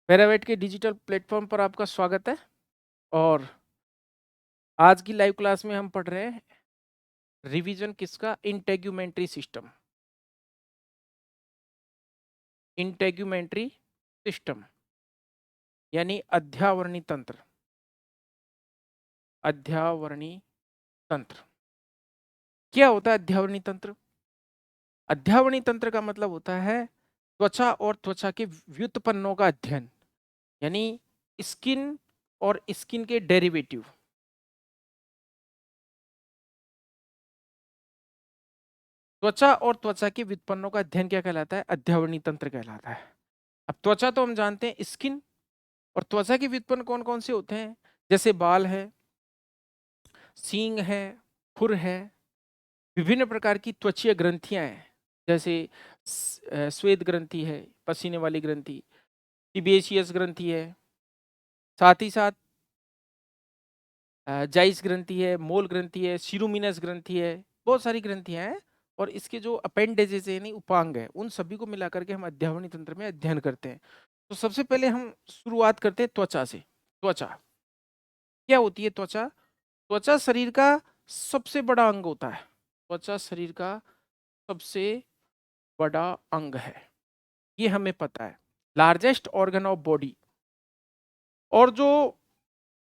Paravet के digital platform पर आपका स्वागत है। और आज की लाइव क्लास में हम पढ़ रहे हैं रिवीजन किसका, इंटेग्यूमेंट्री सिस्टम। इंटेग्यूमेंट्री सिस्टम यानी अध्यावरणी तंत्र। अध्यावरणी तंत्र क्या होता है? अध्यावरणी तंत्र, अध्यावरणी तंत्र का मतलब होता है त्वचा और त्वचा के व्युत्पन्नों का अध्ययन, यानी स्किन और स्किन के डेरिवेटिव। त्वचा और त्वचा के व्युत्पन्नों का अध्ययन क्या कहलाता है? अध्यावरणी तंत्र कहलाता है। अब त्वचा तो हम जानते हैं स्किन, और त्वचा के व्युत्पन्न कौन कौन से होते हैं? जैसे बाल है, सींग है, खुर है, विभिन्न प्रकार की त्वचीय ग्रंथियां हैं, जैसे श्वेत ग्रंथि है, पसीने वाली ग्रंथि, टिबेशियस ग्रंथि है, साथ ही साथ जाइस ग्रंथि है, मोल ग्रंथि है, सिरुमिनस ग्रंथि है, बहुत सारी ग्रंथियां हैं। और इसके जो अपेंडेजेस यानी उपांग है, उन सभी को मिलाकर के हम अध्यावरणी तंत्र में अध्ययन करते हैं। तो सबसे पहले हम शुरुआत करते हैं त्वचा से। त्वचा क्या होती है? त्वचा, त्वचा शरीर का सबसे बड़ा अंग होता है। त्वचा शरीर का सबसे बड़ा अंग है, ये हमें पता है। Largest organ of body. और जो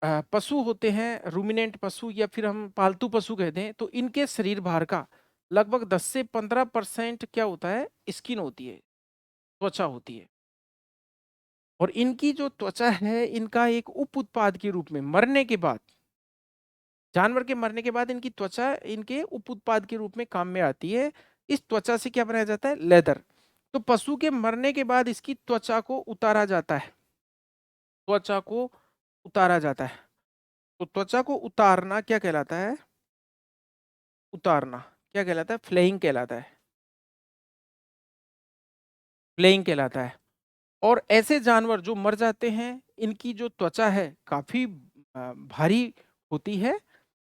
पशु होते हैं, रूमिनेंट पशु या फिर हम पालतू पशु कहते हैं, तो इनके शरीर भार का लगभग 10 से 15% क्या होता है? स्किन होती है, त्वचा होती है। और इनकी जो त्वचा है, इनका एक उप उत्पाद के रूप में मरने के बाद, जानवर के मरने के बाद इनकी त्वचा इनके उप उत्पाद के रूप में काम में आती है। इस त्वचा से क्या बनाया जाता है? लेदर। तो पशु के मरने के बाद इसकी त्वचा को उतारा जाता है, त्वचा को उतारा जाता है। तो त्वचा को उतारना क्या कहलाता है? उतारना क्या कहलाता है? फ्लेइंग कहलाता है। फ्लेइंग कहलाता है। और ऐसे जानवर जो मर जाते हैं, इनकी जो त्वचा है काफी भारी होती है।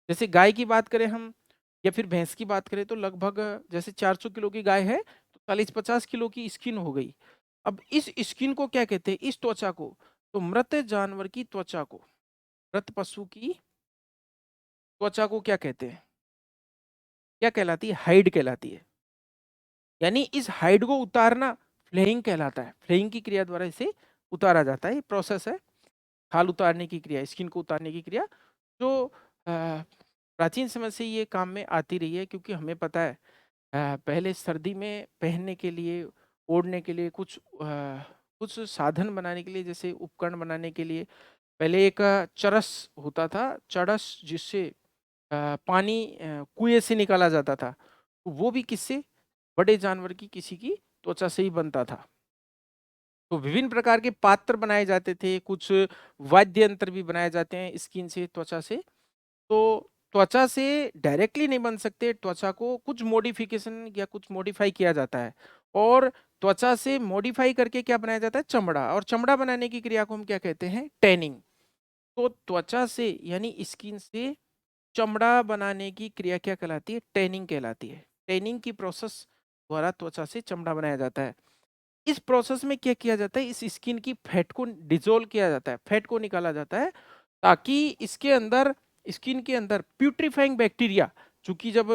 जैसे गाय की बात करें हम, या फिर भैंस की बात करें, तो लगभग जैसे 400 किलो की गाय है तो 40-50 किलो की स्किन हो गई। अब इस स्किन को क्या कहते हैं? इस त्वचा को, तो मृत जानवर की त्वचा को, मृत पशु की त्वचा को क्या कहते हैं? क्या कहलाती है? हाइड कहलाती है। यानी इस हाइड को उतारना फ्लेइंग कहलाता है। फ्लेइंग की क्रिया द्वारा इसे उतारा जाता है। ये प्रोसेस है, खाल उतारने की क्रिया, स्किन को उतारने की क्रिया, जो प्राचीन समय से ये काम में आती रही है। क्योंकि हमें पता है पहले सर्दी में पहनने के लिए, ओढ़ने के लिए, कुछ साधन बनाने के लिए, जैसे उपकरण बनाने के लिए पहले एक चरस होता था, चरस, जिससे पानी कुएं से निकाला जाता था। तो वो भी किससे? बड़े जानवर की किसी की त्वचा से ही बनता था। तो विभिन्न प्रकार के पात्र बनाए जाते थे, कुछ वाद्य यंत्र भी बनाए जाते हैं स्किन से, त्वचा से। तो त्वचा से डायरेक्टली नहीं बन सकते, त्वचा को कुछ मॉडिफिकेशन या कुछ मॉडिफाई किया जाता है। और त्वचा से मॉडिफाई करके क्या बनाया जाता है? चमड़ा। और चमड़ा बनाने की क्रिया को हम क्या कहते हैं? टैनिंग। तो त्वचा से यानी स्किन से चमड़ा बनाने की क्रिया क्या कहलाती है? टैनिंग कहलाती है। टैनिंग की प्रोसेस द्वारा त्वचा से चमड़ा बनाया जाता है। इस प्रोसेस में क्या किया जाता है? इस स्किन की फैट को डिजोल्व किया जाता है, फैट को निकाला जाता है, ताकि इसके अंदर, स्किन के अंदर प्यूट्रीफाइंग बैक्टीरिया, चूंकि जब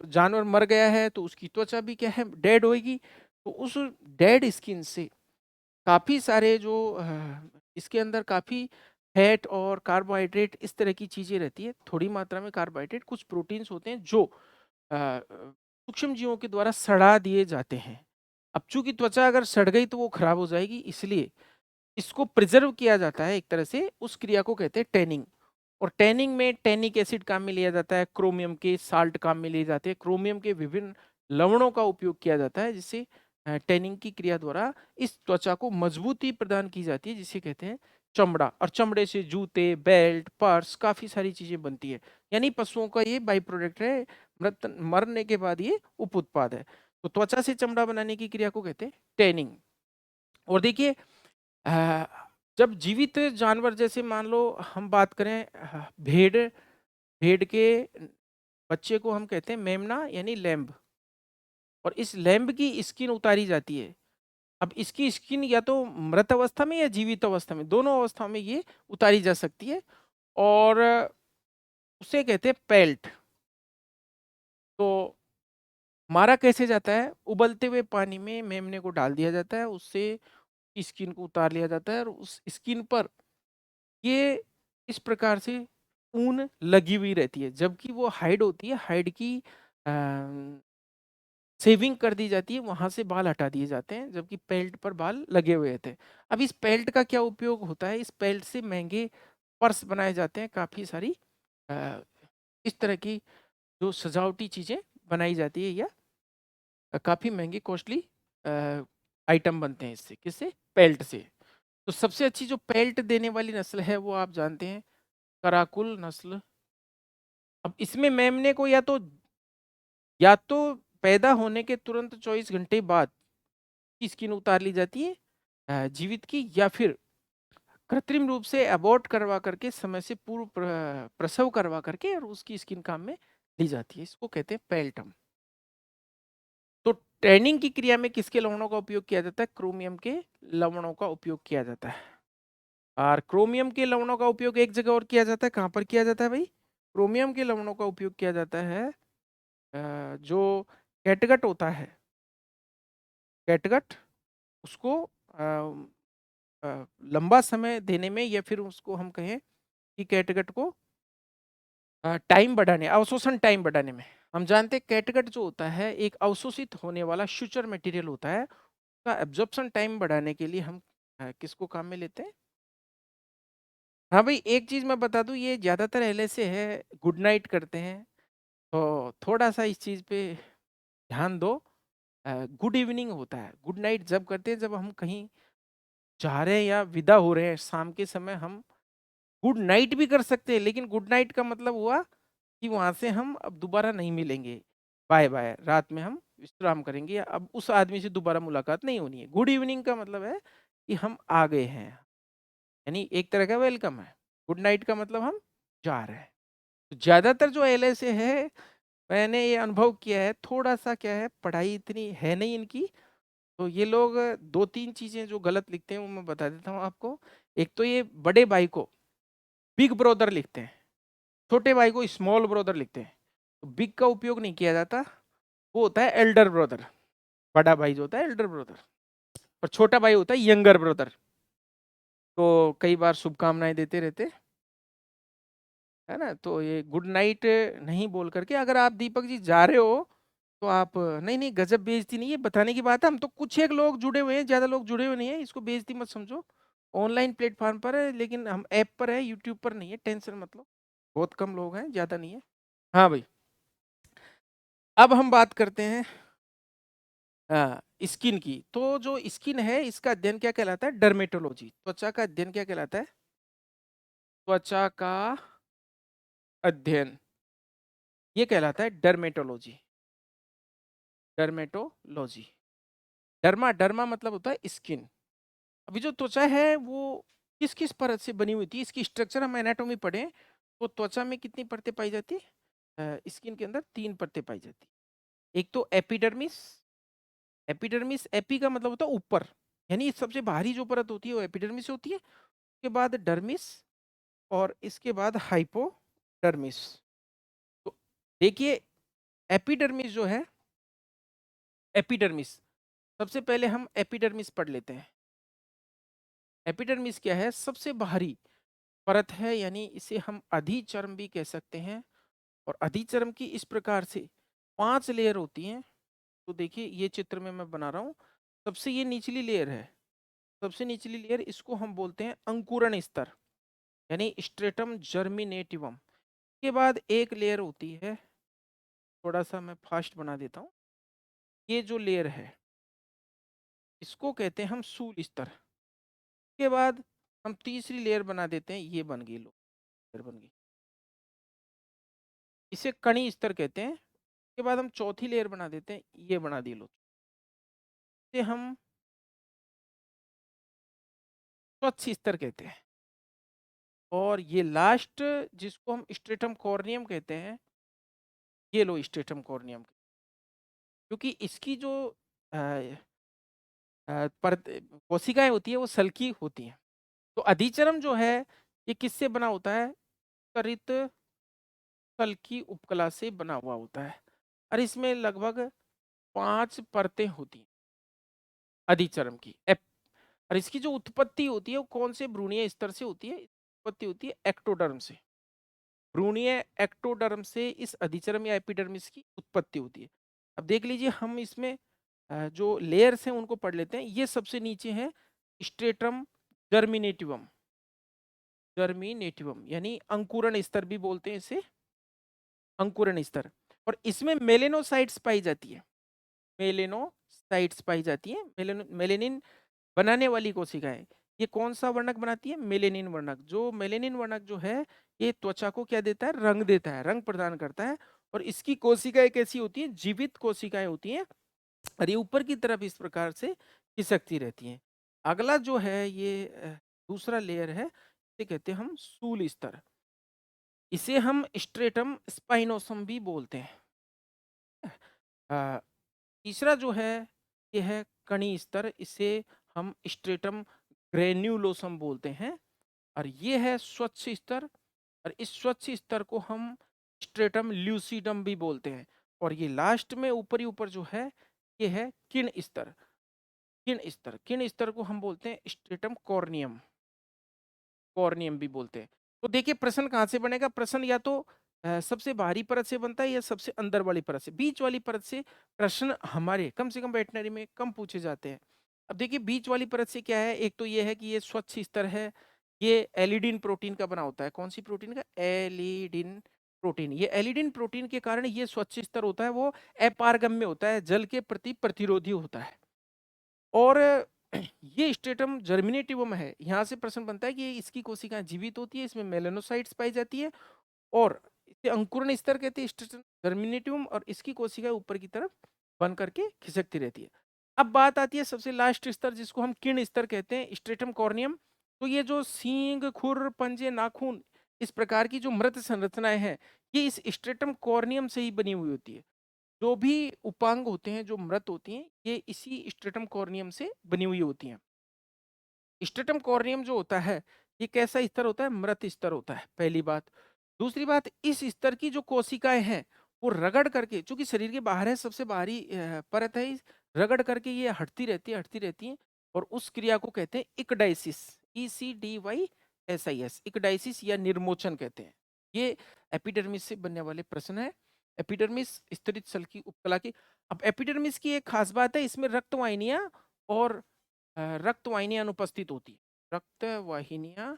जानवर मर गया है तो उसकी त्वचा भी क्या है? डेड होएगी। तो उस डेड स्किन से काफी सारे जो इसके अंदर काफी फैट और कार्बोहाइड्रेट, इस तरह की चीजें रहती है, थोड़ी मात्रा में कार्बोहाइड्रेट, कुछ प्रोटीन्स होते हैं जो सूक्ष्म जीवों के द्वारा सड़ा दिए जाते हैं। अब चूंकि त्वचा अगर सड़ गई तो वो खराब हो जाएगी, इसलिए इसको प्रिजर्व किया जाता है एक तरह से। उस क्रिया को कहते हैं टैनिंग। और टैनिंग में टैनिक एसिड काम में लिया जाता है, क्रोमियम के साल्ट काम में लिए जाते हैं, क्रोमियम के विभिन्न लवणों का उपयोग किया जाता है, जिससे टैनिंग की क्रिया द्वारा इस त्वचा को मजबूती प्रदान की जाती है, जिसे कहते हैं चमड़ा। और चमड़े से जूते, बेल्ट, पर्स, काफी सारी चीजें बनती है। यानी पशुओं का ये बाई प्रोडक्ट है, मरने के बाद ये उप उत्पाद है। तो त्वचा से चमड़ा बनाने की क्रिया को कहते हैं टैनिंग। और देखिए, अ, जब जीवित जानवर, जैसे मान लो हम बात करें भेड़, भेड़ के बच्चे को हम कहते हैं मेमना यानी लैम्ब। और इस लैम्ब की स्किन उतारी जाती है। अब इसकी स्किन या तो मृत अवस्था में या जीवित अवस्था में, दोनों अवस्था में ये उतारी जा सकती है, और उसे कहते हैं पेल्ट। तो मारा कैसे जाता है? उबलते हुए पानी में मेमने को डाल दिया जाता है, उससे स्किन को उतार लिया जाता है, और उस स्किन पर ये इस प्रकार से ऊन लगी हुई रहती है, जबकि वो हाइड होती है, हाइड की सेविंग कर दी जाती है, वहां से बाल हटा दिए जाते हैं, जबकि पेल्ट पर बाल लगे हुए थे। अब इस पेल्ट का क्या उपयोग होता है? इस पेल्ट से महंगे पर्स बनाए जाते हैं, काफी सारी अ, इस तरह की जो सजावटी चीजें बनाई जाती है, या काफी महंगे कॉस्टली आइटम बनते हैं इससे। किससे? पेल्ट से। तो सबसे अच्छी जो पेल्ट देने वाली नस्ल है वो आप जानते हैं, कराकुल नस्ल। अब इसमें मेमने को या तो पैदा होने के तुरंत 24 घंटे बाद की स्किन उतार ली जाती है जीवित की, या फिर कृत्रिम रूप से अबॉर्ट करवा करके, समय से पूर्व प्रसव करवा करके, और उसकी स्किन काम में ली जाती है। इसको कहते हैं पेल्टम। तो ट्रेनिंग की क्रिया में किसके लवणों का उपयोग किया जाता है? क्रोमियम के लवणों का उपयोग किया जाता है। और क्रोमियम के लवणों का उपयोग एक जगह और किया जाता है। कहाँ पर किया जाता है भाई? क्रोमियम के लवणों का उपयोग किया जाता है जो कैटगट होता है, कैटगट, उसको लंबा समय देने में, या फिर उसको हम कहें कि कैटगट को टाइम बढ़ाने, अवशोषण टाइम बढ़ाने में। हम जानते हैं कैटगट जो होता है एक अवशोषित होने वाला सुचर मटेरियल होता है, उसका एब्जॉर्प्शन टाइम बढ़ाने के लिए हम किसको काम में लेते हैं? हाँ भाई, एक चीज मैं बता दूं, ये ज्यादातर एलएसए है गुड नाइट करते हैं, तो थोड़ा सा इस चीज पे ध्यान दो। गुड इवनिंग होता है, गुड नाइट जब करते हैं जब हम कहीं जा रहे हैं या विदा हो रहे हैं शाम के समय, हम गुड नाइट भी कर सकते हैं, लेकिन गुड नाइट का मतलब हुआ कि वहां से हम अब दोबारा नहीं मिलेंगे, बाय बाय, रात में हम विश्राम करेंगे, या अब उस आदमी से दोबारा मुलाकात नहीं होनी है। गुड इवनिंग का मतलब है कि हम आ गए हैं, यानी एक तरह का वेलकम है। गुड नाइट का मतलब हम जा रहे हैं। तो ज्यादातर जो एलएसए है, मैंने ये अनुभव किया है, थोड़ा सा क्या है, पढ़ाई इतनी है नहीं इनकी, तो ये लोग दो तीन चीजें जो गलत लिखते हैं वो मैं बता देता हूँ आपको। एक तो ये बड़े भाई को बिग ब्रदर लिखते हैं, छोटे भाई को स्मॉल ब्रदर लिखते हैं। तो बिग का उपयोग नहीं किया जाता, वो होता है एल्डर ब्रदर। बड़ा भाई जो होता है एल्डर ब्रदर, और छोटा भाई होता है यंगर ब्रदर। तो कई बार शुभकामनाएं देते रहते, है ना। तो ये गुड नाइट नहीं बोल करके, अगर आप दीपक जी जा रहे हो तो आप, नहीं नहीं, गजब बेइज्जती नहीं है, बताने की बात है। हम तो कुछ एक लोग जुड़े हुए हैं, ज्यादा लोग जुड़े हुए नहीं है, इसको बेइज्जती मत समझो। ऑनलाइन प्लेटफॉर्म पर है, लेकिन हम ऐप पर है, यूट्यूब पर नहीं है, टेंशन मत लो। बहुत कम लोग हैं, ज्यादा नहीं है। हाँ भाई, अब हम बात करते हैं स्किन की। तो जो स्किन है इसका अध्ययन क्या कहलाता है? डर्मेटोलॉजी। त्वचा का अध्ययन क्या कहलाता है? त्वचा का अध्ययन, ये कहलाता है डर्मेटोलॉजी। डर्मेटोलॉजी। डर्मा, डर्मा मतलब होता है स्किन। अभी जो त्वचा है वो किस किस परत से बनी हुई थी, इसकी स्ट्रक्चर हम एनाटॉमी पढ़ें तो त्वचा में कितनी परतें पाई जाती है? स्किन के अंदर 3 परतें पाई जाती है। एक तो एपिडर्मिस। एपिडर्मिस, एपी का मतलब होता है ऊपर, यानी सबसे बाहरी जो परत होती है वो एपिडर्मिस होती है। उसके बाद डर्मिस, और इसके बाद हाइपोडर्मिस। तो देखिए, एपिडर्मिस जो है, एपिडर्मिस, सबसे पहले हम एपिडर्मिस पढ़ लेते हैं। एपिडर्मिस क्या है? सबसे बाहरी परत है, यानी इसे हम अधिचर्म भी कह सकते हैं। और अधिचर्म की इस प्रकार से 5 लेयर होती हैं। तो देखिए ये चित्र में मैं बना रहा हूँ, सबसे ये निचली लेयर है, सबसे निचली लेयर, इसको हम बोलते हैं अंकुरण स्तर, यानी स्ट्रेटम जर्मिनेटिवम। के बाद एक लेयर होती है, थोड़ा सा मैं फास्ट बना देता हूँ, ये जो लेयर है इसको कहते हैं हम सूल स्तर। के बाद हम तीसरी लेयर बना देते हैं, ये बन गई, लो लेयर बन गई, इसे कणी स्तर कहते हैं। के बाद हम चौथी लेयर बना देते हैं, ये बना दी, लो, इसे हम स्वच्छ स्तर कहते हैं। और ये लास्ट जिसको हम स्ट्रेटम कॉर्नियम कहते हैं, ये लो स्ट्रेटम कॉर्नियम, क्योंकि इसकी जो परत कोशिकाएं होती है वो सल्की होती हैं। तो अधिचर्म जो है ये किससे बना होता है? स्तरित सल्की उपकला से बना हुआ होता है और इसमें लगभग 5 परतें होती हैं अधिचर्म की। और इसकी जो उत्पत्ति होती है वो कौन से भ्रूणीय स्तर से होती है? उत्पत्ति होती है एक्टोडर्म से। भ्रूणीय एक्टोडर्म से इस अधिचर्म या एपिडर्मिस की उत्पत्ति होती है। अब देख लीजिए हम इसमें जो लेयर्स हैं उनको पढ़ लेते हैं। ये सबसे नीचे है स्ट्रेटम जर्मिनेटिवम। जर्मिनेटिवम यानी अंकुरण स्तर भी बोलते हैं इसे, अंकुरण स्तर। और इसमें मेलेनोसाइट्स पाई जाती है। मेलेनोसाइट्स पाई जाती है। मेलेनिन बनाने वाली कोशिकाएं। ये कौन सा वर्णक बनाती है? मेलेनिन वर्णक। जो मेलेनिन वर्णक जो है ये त्वचा को क्या देता है? रंग देता है, रंग प्रदान करता है। और इसकी कोशिकाएं कैसी होती है? जीवित कोशिकाएं होती हैं और ये ऊपर की तरफ इस प्रकार से खिसकती रहती हैं। अगला जो है ये दूसरा लेयर है, इसे कहते हैं हम सूल स्तर। इसे हम स्ट्रेटम स्पाइनोसम भी बोलते हैं। अ, तीसरा जो है ये है कणी स्तर। इसे हम स्ट्रेटम ग्रेन्युलोसम बोलते हैं। और ये है स्वच्छ स्तर और इस स्वच्छ स्तर को हम स्ट्रेटम ल्यूसिडम भी बोलते हैं। और ये लास्ट में ऊपर ही ऊपर जो है ये है किण स्तर। किण स्तर को हम बोलते हैं स्ट्रेटम कॉर्नियम। कॉर्नियम भी बोलते हैं। तो देखिए प्रश्न कहाँ से बनेगा? प्रश्न या तो सबसे बाहरी परत से बनता है या सबसे अंदर वाली परत से। बीच वाली परत से प्रश्न हमारे कम से कम वेटनरी में कम पूछे जाते हैं। अब देखिए बीच वाली परत से क्या है? एक तो ये है कि ये स्वच्छ स्तर है। ये एलिडिन प्रोटीन का बना होता है। कौन सी प्रोटीन का? एलिडिन प्रोटीन। ये एलिडिन प्रोटीन के कारण ये स्वच्छ स्तर होता है वो अपारगम्य होता है, जल के प्रति प्रतिरोधी होता है। और ये स्ट्रेटम जर्मिनेटिवम है। यहाँ से प्रश्न बनता है कि इसकी कोशिकाएं जीवित होती है, इसमें मेलेनोसाइट्स पाई जाती है और इसे अंकुरण स्तर कहते हैं स्ट्रेटम जर्मिनेटिवम। और इसकी कोशिकाएं ऊपर की तरफ बन करके खिसकती रहती है। अब बात आती है सबसे लास्ट स्तर जिसको हम किर्ण स्तर कहते हैं, स्ट्रेटम कॉर्नियम। तो ये जो सींग, खुर, पंजे, नाखून इस प्रकार की जो मृत संरचनाएं हैं ये इस स्ट्रेटम कॉर्नियम से ही बनी हुई होती है। जो भी उपांग होते हैं, जो मृत होती हैं, ये इसी स्ट्रेटम कॉर्नियम से बनी हुई होती हैं। स्ट्रेटम कॉर्नियम जो होता है ये कैसा स्तर होता है? मृत स्तर होता है, पहली बात। दूसरी बात, इस स्तर की जो कोशिकाएं हैं वो रगड़ करके, चूंकि शरीर के बाहर है, सबसे बाहरी परत है, रगड़ करके ये हटती रहती हैं और उस क्रिया को कहते हैं इकडाइसिस। ECDYSIS, इकडाइसिस या निर्मोचन कहते हैं। ये एपिडर्मिस से बनने वाले प्रश्न है। एपिडर्मिस स्तरित सल की उपकला की। अब एपिडर्मिस की एक खास बात है, इसमें रक्त वाहिनियां और रक्त वाहिनियां अनुपस्थित होती है। रक्त वाहिनियां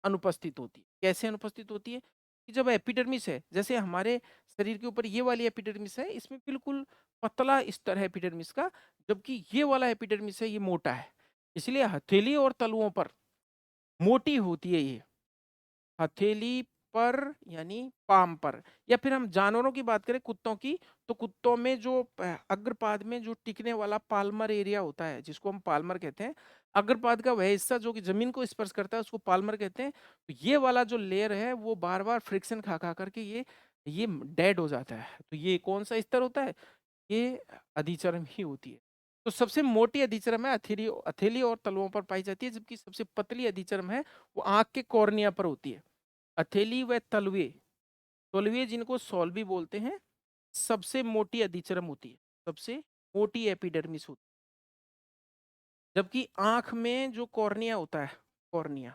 अनुपस्थित होती है। कैसे अनुपस्थित होती है? कि जब एपिडर्मिस है, जैसे हमारे शरीर के ऊपर ये वाली एपिडर्मिस है, इसमें बिल्कुल पतला स्तर है एपिडर्मिस का, जबकि ये वाला एपिडर्मिस है ये मोटा है। इसलिए हथेली और तलुओं पर मोटी होती है ये। हथेली पर यानी पाम पर। या फिर हम जानवरों की बात करें, कुत्तों की, तो कुत्तों में जो अग्रपाद में जो टिकने वाला पाल्मर एरिया होता है जिसको हम पाल्मर कहते हैं, अग्रपाद का वह हिस्सा जो कि जमीन को स्पर्श करता है उसको पाल्मर कहते हैं। तो ये वाला जो लेयर है वो बार बार फ्रिक्शन खा खा करके ये डेड हो जाता है। तो ये कौन सा स्तर होता है? ये अधिचर्म ही होती है। तो सबसे मोटी अधिचर्म है हथेली हथेली और तलुओं पर पाई जाती है, जबकि सबसे पतली अधिचर्म है वो आंख के कॉर्निया पर होती है। हथेली व तलवे, तलवे जिनको सॉल्वी बोलते हैं, सबसे मोटी अधिचर्म होती है, सबसे मोटी एपिडर्मिस होती है। जबकि आंख में जो कॉर्निया होता है, कॉर्निया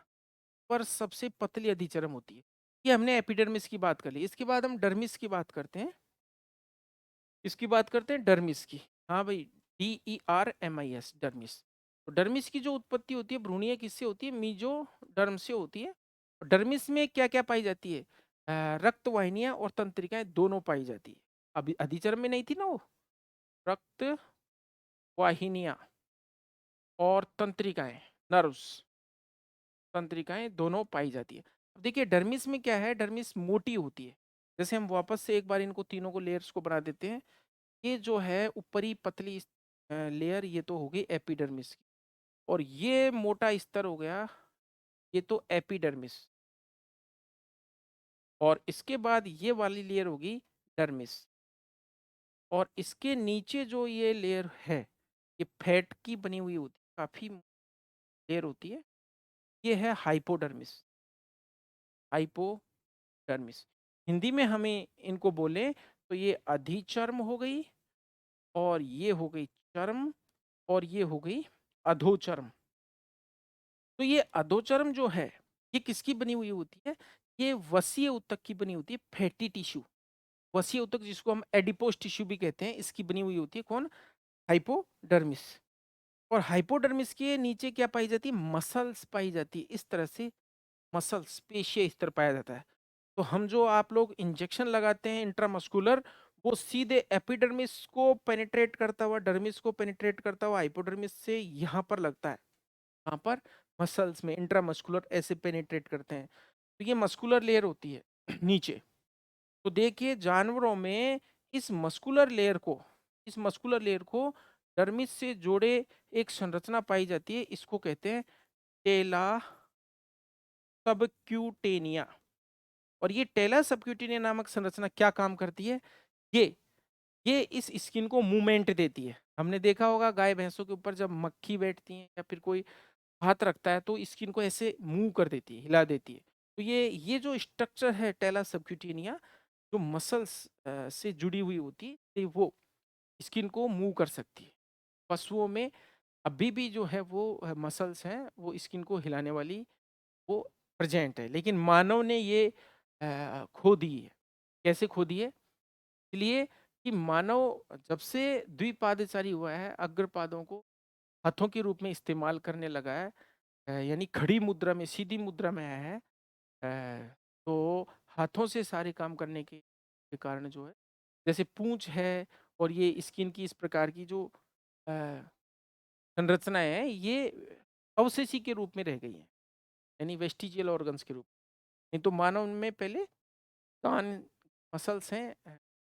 पर सबसे पतली अधिचर्म होती है। ये हमने एपिडर्मिस की बात कर ली। इसके बाद हम डर्मिस की बात करते हैं। इसकी बात करते हैं डर्मिस की। हाँ भाई, DERMIS, डर्मिस। तो डर्मिस की जो उत्पत्ति होती है भ्रूणीय किससे होती है? मीजो डर्म से होती है। डर्मिस में क्या क्या पाई जाती है? रक्त वाहिनियां और तंत्रिकाएं दोनों पाई जाती है। अभी अधिचर्म में नहीं थी ना वो। रक्त वाहिनियां और तंत्रिकाएं, नर्व्स, तंत्रिकाएं दोनों पाई जाती है। अब देखिए डर्मिस में क्या है, डर्मिस मोटी होती है। जैसे हम वापस से एक बार इनको तीनों को लेयर्स को बना देते हैं। ये जो है ऊपरी पतली लेयर ये तो हो गई एपिडर्मिस की। और ये मोटा स्तर हो गया ये तो एपिडर्मिस। और इसके बाद ये वाली लेयर होगी डर्मिस। और इसके नीचे जो ये लेयर है ये फैट की बनी हुई होती है, काफी लेयर होती है। ये है हाइपोडर्मिस। हाइपोडर्मिस, हिंदी में हमें इनको बोले तो ये अधिचर्म हो गई, और ये हो गई चर्म, और ये हो गई अधोचर्म। तो ये अधोचर्म जो है, ये किसकी बनी हुई होती है? ये वसीय ऊतक की बनी होती है, फैटी टिश्यू। वसीय ऊतक जिसको हम एडिपोस टिश्यू भी कहते हैं, इसकी बनी हुई होती है कौन? हाइपोडर्मिस। और हाइपोडर्मिस के नीचे क्या पाई जाती है? मसल्स पाई जाती है। इस तरह से मसल्स, पेशीय स्तर पाया जाता है। तो हम जो आप लोग इंजेक्शन लगाते हैं इंट्रामस्कुलर, वो सीधे एपिडर्मिस को पेनिट्रेट करता हुआ, डर्मिस को पेनिट्रेट करता हुआ हाइपोडर्मिस से यहाँ पर लगता है। यहाँ पर मसल्स में इंट्रामस्कुलर ऐसे पेनिट्रेट करते हैं। तो ये मस्कुलर लेयर होती है नीचे। तो देखिए जानवरों में इस मस्कुलर लेयर को डर्मिस से जोड़े एक संरचना पाई जाती है, इसको कहते हैं टेला सबक्यूटेनिया। और ये टेला सबक्यूटेनिया नामक संरचना क्या काम करती है? ये ये इस स्किन को मूवमेंट देती है। हमने देखा होगा गाय भैंसों के ऊपर जब मक्खी बैठती है या फिर कोई हाथ रखता है तो स्किन को ऐसे मूव कर देती है, हिला देती है। तो ये जो स्ट्रक्चर है टेला सबक्यूटेनिया, जो मसल्स से जुड़ी हुई होती है, ये वो स्किन को मूव कर सकती है। पशुओं में अभी भी जो है वो मसल्स हैं, वो स्किन को हिलाने वाली वो प्रेजेंट है, लेकिन मानव ने ये खो दी है। कैसे खो दी है? इसलिए कि मानव जब से द्विपादचारी हुआ है, अग्रपादों को हाथों के रूप में इस्तेमाल करने लगा है, यानी खड़ी मुद्रा में, सीधी मुद्रा में आया है, तो हाथों से सारे काम करने के कारण जो है, जैसे पूंछ है और ये स्किन की इस प्रकार की जो अ, संरचनाएं हैं, ये अवशेषी के रूप में रह गई हैं, यानी वेस्टिजियल ऑर्गन्स के रूप में। नहीं तो मानव में पहले कान मसल्स हैं,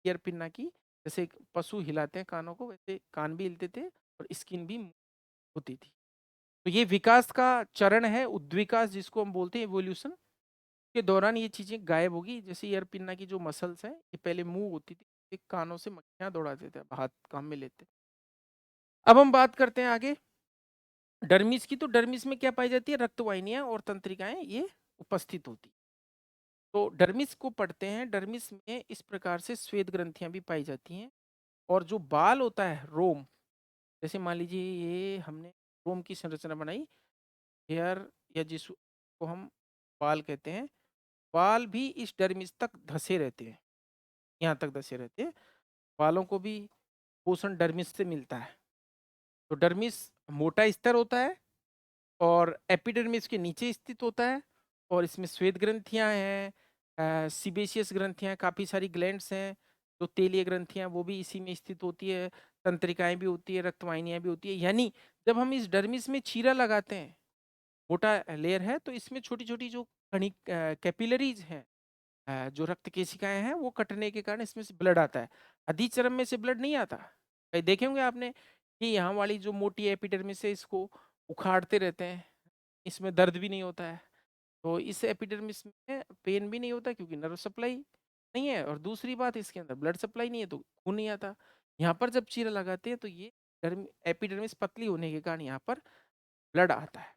ईयर पिन्ना की, जैसे एक पशु हिलाते हैं कानों को, वैसे कान भी हिलते थे और स्किन भी होती थी। तो ये विकास का चरण है, उद्विकास जिसको हम बोलते हैं, इवोल्यूशन के दौरान ये चीजें गायब होगी। जैसे ईयर पिन्ना की जो मसल्स हैं, ये पहले मूव होती थी, एक कानों से मक्खियां दौड़ाते थे, अब हाथ काम में लेते। अब हम बात करते हैं आगे डर्मिस की। तो डर्मिस में क्या पाई जाती है? रक्तवाहिनियां और तंत्रिकाएं ये उपस्थित होती। तो डर्मिस को पढ़ते हैं, डर्मिस में इस प्रकार से श्वेत ग्रंथियां भी पाई जाती हैं। और जो बाल होता है, रोम, जैसे मान लीजिए ये हमने रोम की संरचना बनाई, हेयर, या जिसको हम बाल कहते हैं, बाल भी इस डर्मिस तक धसे रहते हैं, यहाँ तक धसे रहते हैं। बालों को भी पोषण डर्मिस से मिलता है। तो डर्मिस मोटा स्तर होता है और एपिडर्मिस के नीचे स्थित होता है, और इसमें श्वेत ग्रंथियां हैं, सीबेशियस ग्रंथियां, काफ़ी सारी ग्लैंड्स हैं। जो तेलीय ग्रंथियां वो भी इसी में स्थित होती है, तंत्रिकाएं भी होती है, रक्तवाहिनियां भी होती है। यानी जब हम इस डर्मिस में चीरा लगाते हैं, मोटा लेयर है, तो इसमें छोटी छोटी जो कणिक कैपिलरीज हैं, जो रक्त केशिकाएं हैं, वो कटने के कारण इसमें से ब्लड आता है। अधिचर्म में से ब्लड नहीं आता। कहीं देखे होंगे आपने कि यहाँ वाली जो मोटी एपिडर्मिस है, इसको उखाड़ते रहते हैं, इसमें दर्द भी नहीं होता है। तो इस एपिडर्मिस में पेन भी नहीं होता, क्योंकि नर्व सप्लाई नहीं है, और दूसरी बात इसके अंदर ब्लड सप्लाई नहीं है, तो खून नहीं आता। यहाँ पर जब चीरा लगाते हैं तो ये एपिडर्मिस पतली होने के कारण यहाँ पर ब्लड आता है,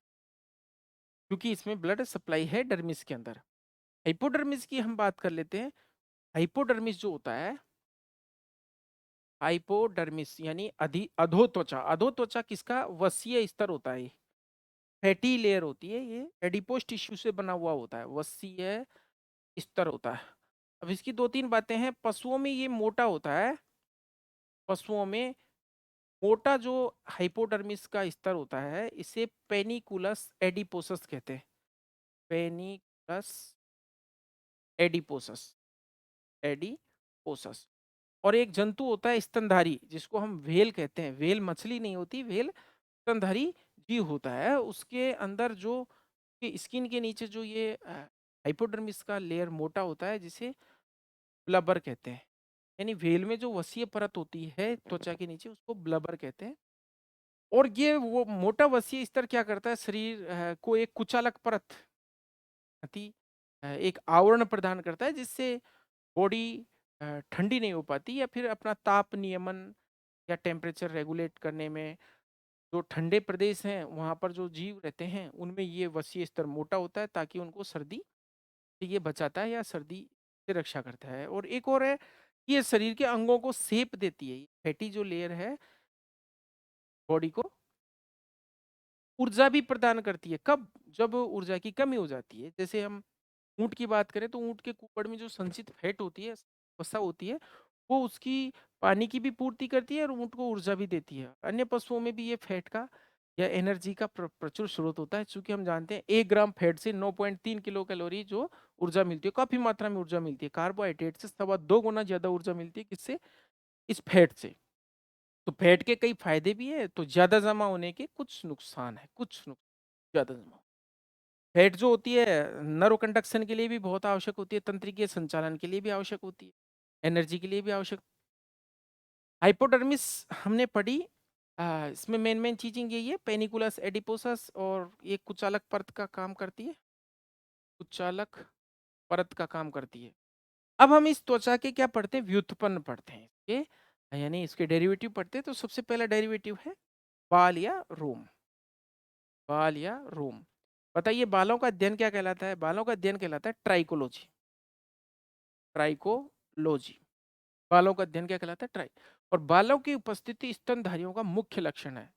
क्योंकि इसमें ब्लड सप्लाई है डर्मिस के अंदर। हाइपोडर्मिस की हम बात कर लेते हैं। हाइपोडर्मिस जो होता है, हाइपोडर्मिस यानी अधोत्वचा। अधोत्वचा किसका? वसीय स्तर होता है। फैटी लेयर होती है, ये एडिपोस टिश्यू से बना हुआ होता है, वसीय स्तर होता है। अब इसकी दो तीन बातें हैं। पशुओं में ये मोटा होता है, पशुओं में मोटा जो हाइपोडर्मिस का स्तर होता है, इसे पेनिकुलस एडिपोसस कहते हैं। पेनिकुलस एडिपोसस, एडिपोसस। और एक जंतु होता है स्तनधारी, जिसको हम व्हेल कहते हैं। व्हेल मछली नहीं होती, व्हेल स्तनधारी जीव होता है। उसके अंदर जो स्किन के नीचे जो ये हाइपोडर्मिस का लेयर मोटा होता है, जिसे ब्लबर कहते हैं। यानी व्हेल में जो वसीय परत होती है त्वचा के नीचे, उसको ब्लबर कहते हैं। और ये वो मोटा वसीय स्तर क्या करता है? शरीर को एक कुचालक परत, एक आवरण प्रदान करता है, जिससे बॉडी ठंडी नहीं हो पाती, या फिर अपना ताप नियमन या टेम्परेचर रेगुलेट करने में जो ठंडे प्रदेश हैं वहाँ पर जो जीव रहते हैं उनमें ये वसीय स्तर मोटा होता है ताकि उनको सर्दी से ये बचाता है या सर्दी से रक्षा करता है। और एक और है कि ये शरीर के अंगों को शेप देती है। फैटी जो लेयर है बॉडी को ऊर्जा भी प्रदान करती है। कब? जब ऊर्जा की कमी हो जाती है। जैसे हम ऊँट की बात करें तो ऊँट के कुप्पड़ में जो संचित फैट होती है, वसा होती है, वो उसकी पानी की भी पूर्ति करती है और ऊँट को ऊर्जा भी देती है। अन्य पशुओं में भी ये फैट का या एनर्जी का प्रचुर स्रोत होता है। चूँकि हम जानते हैं 1 ग्राम फैट से 9.3 किलो कैलोरी जो ऊर्जा मिलती है, काफ़ी मात्रा में ऊर्जा मिलती है। कार्बोहाइड्रेट से सवा 2 गुना ज़्यादा ऊर्जा मिलती है, किससे? इस फैट से। तो फैट के कई फायदे भी है, तो ज़्यादा जमा होने के कुछ नुकसान है, ज़्यादा जमा। फैट जो होती है नर्व कंडक्शन के लिए भी बहुत आवश्यक होती है, तंत्रिकीय संचालन के लिए भी आवश्यक होती है, एनर्जी के लिए भी आवश्यक। हाइपोडर्मिस हमने पढ़ी। इसमें मेन चीजें यही है, पेनिकुलस एडिपोसस, और ये कुचालक परत का काम करती है, कुचालक परत का काम करती है। अब हम इस त्वचा के क्या पढ़ते हैं? व्युत्पन्न पढ़ते हैं इसके, यानी इसके डेरिवेटिव पढ़ते हैं। तो सबसे पहला डेरिवेटिव है बाल या रोम। बाल या रोम। बताइए बालों का अध्ययन क्या कहलाता है? बालों का अध्ययन कहलाता है ट्राइकोलॉजी। ट्राइकोलॉजी। बालों का अध्ययन क्या कहलाता है? ट्राई। और बालों की उपस्थिति स्तनधारियों का मुख्य लक्षण है।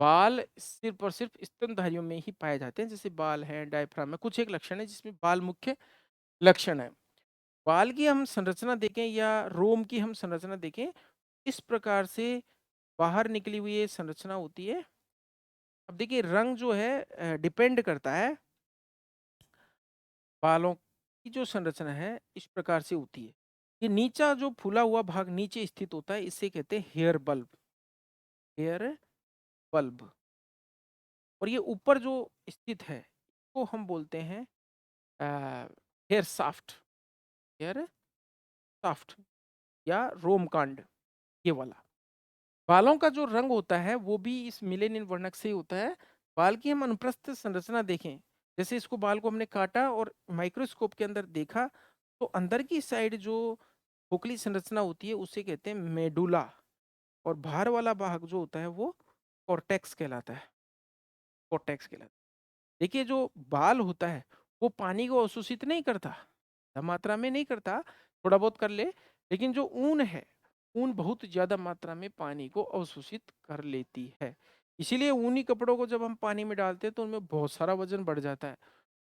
बाल सिर्फ और सिर्फ स्तनधारियों में ही पाए जाते हैं। जैसे बाल है, डायफ्राम है, कुछ एक लक्षण है जिसमें बाल मुख्य लक्षण है। बाल की हम संरचना देखें या रोम की हम संरचना देखें, इस प्रकार से बाहर निकली हुई ये संरचना होती है। अब देखिए रंग जो है डिपेंड करता है, बालों की जो संरचना है इस प्रकार से होती है। ये नीचा जो फूला हुआ भाग नीचे स्थित होता है, इसे कहते हैं हेयर बल्ब। Hair bulb. और ये ऊपर जो स्थित है इसको हम बोलते हैं हेयर साफ्ट। हेयर साफ्ट या रोम कांड, ये वाला। बालों का जो रंग होता है वो भी इस मिलेनियन वर्णक से ही होता है। बाल की हम अनुप्रस्थ संरचना देखें, जैसे इसको बाल को हमने काटा और माइक्रोस्कोप के अंदर देखा, तो अंदर की साइड जो खोखली संरचना होती है उसे कहते हैं मेडुला, और बाहर वाला भाग जो होता है वो कॉर्टेक्स कहलाता है। कॉर्टेक्स कहलाता है। देखिए जो बाल होता है वो पानी को अवशोषित नहीं करता, ज्यादा मात्रा में नहीं करता, थोड़ा बहुत कर ले। लेकिन जो ऊन है, ऊन बहुत ज्यादा मात्रा में पानी को अवशोषित कर लेती है। इसीलिए ऊनी कपड़ों को जब हम पानी में डालते हैं तो उनमें बहुत सारा वजन बढ़ जाता है।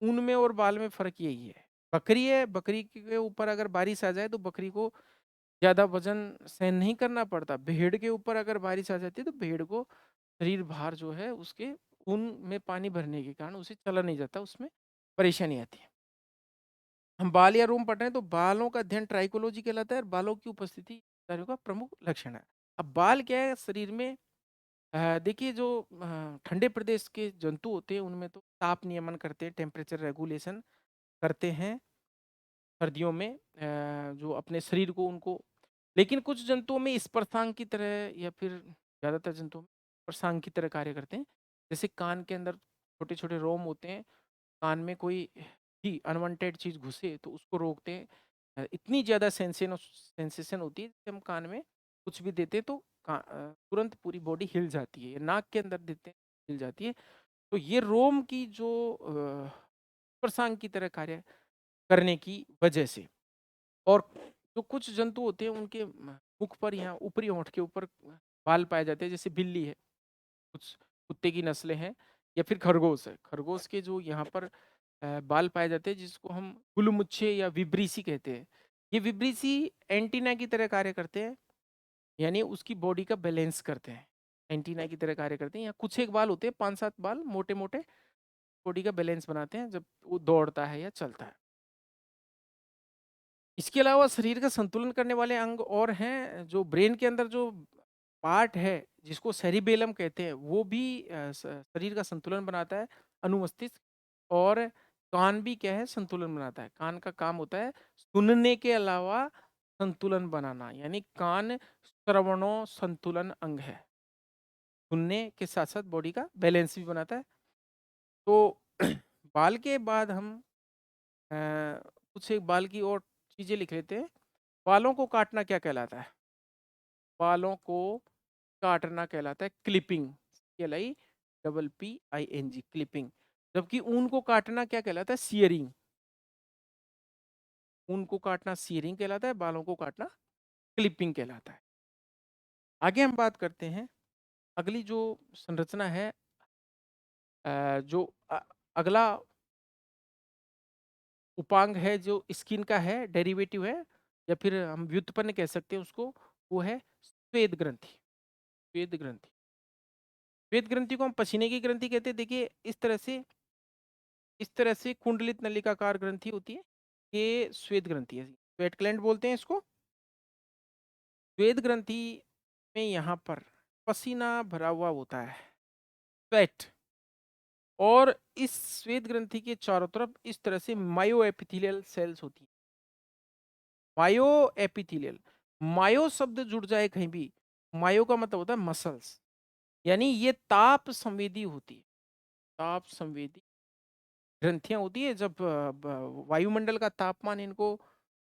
ऊन में और बाल में फर्क यही है। बकरी है, बकरी के ऊपर अगर बारिश आ जाए तो बकरी को ज्यादा वजन सहन नहीं करना पड़ता। भेड़ के ऊपर अगर बारिश आ जाती है तो भेड़ को शरीर भार जो है उसके ऊन में पानी भरने के कारण उसे चला नहीं जाता, उसमें परेशानी आती है। हम बाल या रोम पढ़ रहे हैं तो बालों का अध्ययन ट्राइकोलॉजी कहलाता है, और बालों की उपस्थिति कार्यों का प्रमुख लक्षण है। अब बाल क्या है शरीर में? देखिए जो ठंडे प्रदेश के जंतु होते हैं उनमें तो ताप नियमन करते हैं, टेम्परेचर रेगुलेशन करते हैं सर्दियों में, जो अपने शरीर को उनको। लेकिन कुछ जंतुओं में स्पर्शांक की तरह, या फिर ज़्यादातर जंतुओं में स्पर्शांक की तरह कार्य करते हैं। जैसे कान के अंदर छोटे छोटे रोम होते हैं, कान में कोई भी अनवांटेड चीज़ घुसे तो उसको रोकते हैं। इतनी ज़्यादा सेंसेशन होती है, जैसे हम कान में कुछ भी देते हैं तो तुरंत पूरी बॉडी हिल जाती है। नाक के अंदर देते हैं, हिल जाती है। तो ये रोम की जो स्पर्शांक की तरह कार्य करने की वजह से। और जो कुछ जंतु होते हैं उनके मुख पर, यहाँ ऊपरी होंठ के ऊपर बाल पाए जाते हैं, जैसे बिल्ली है, कुछ कुत्ते की नस्लें हैं, या फिर खरगोश है। खरगोश के जो यहाँ पर बाल पाए जाते हैं जिसको हम गुलमुच्छे या विब्रीसी कहते हैं। ये विब्रीसी एंटीना की तरह कार्य करते हैं, यानी उसकी बॉडी का बैलेंस करते हैं। एंटीना की तरह कार्य करते हैं। यहाँ कुछ एक बाल होते हैं, 5-7 बाल मोटे मोटे, बॉडी का बैलेंस बनाते हैं जब वो दौड़ता है या चलता है। इसके अलावा शरीर का संतुलन करने वाले अंग और हैं। जो ब्रेन के अंदर जो पार्ट है जिसको सेरिबेलम कहते हैं वो भी शरीर का संतुलन बनाता है, अनुमस्तिष्क। और कान भी क्या है? संतुलन बनाता है। कान का काम होता है सुनने के अलावा संतुलन बनाना, यानी कान श्रवणो संतुलन अंग है। सुनने के साथ साथ बॉडी का बैलेंस भी बनाता है। तो बाल के बाद हम अ, कुछ एक बाल की और चीजें लिख लेते हैं। बालों को काटना क्या कहलाता है? बालों को काटना कहलाता है क्लिपिंग। CLIPPING, clipping. जबकि ऊन को काटना क्या कहलाता है? सियरिंग। ऊन को काटना सियरिंग कहलाता है, बालों को काटना क्लिपिंग कहलाता है। आगे हम बात करते हैं, अगली जो संरचना है, जो अगला उपांग है जो स्किन का है, डेरिवेटिव है, या फिर हम व्युत्पन्न कह सकते हैं उसको, वो है श्वेत ग्रंथि। श्वेत ग्रंथि, श्वेत ग्रंथि को हम पसीने की ग्रंथि कहते हैं। देखिए इस तरह से कुंडलित नलिकाकार ग्रंथि होती है, ये श्वेत ग्रंथि है, स्वेट ग्लैंड बोलते हैं इसको। श्वेत ग्रंथि में यहाँ पर पसीना भरा हुआ होता है, स्वेट। और इस श्वेत ग्रंथि के चारों तरफ इस तरह से मायो एपिथेलियल सेल्स होती है। मायो एपिथेलियल, मायो शब्द जुड़ जाए कहीं भी, मायो का मतलब होता है मसल्स, यानी ये ताप संवेदी होती है। ताप संवेदी ग्रंथियां होती है। जब वायुमंडल का तापमान इनको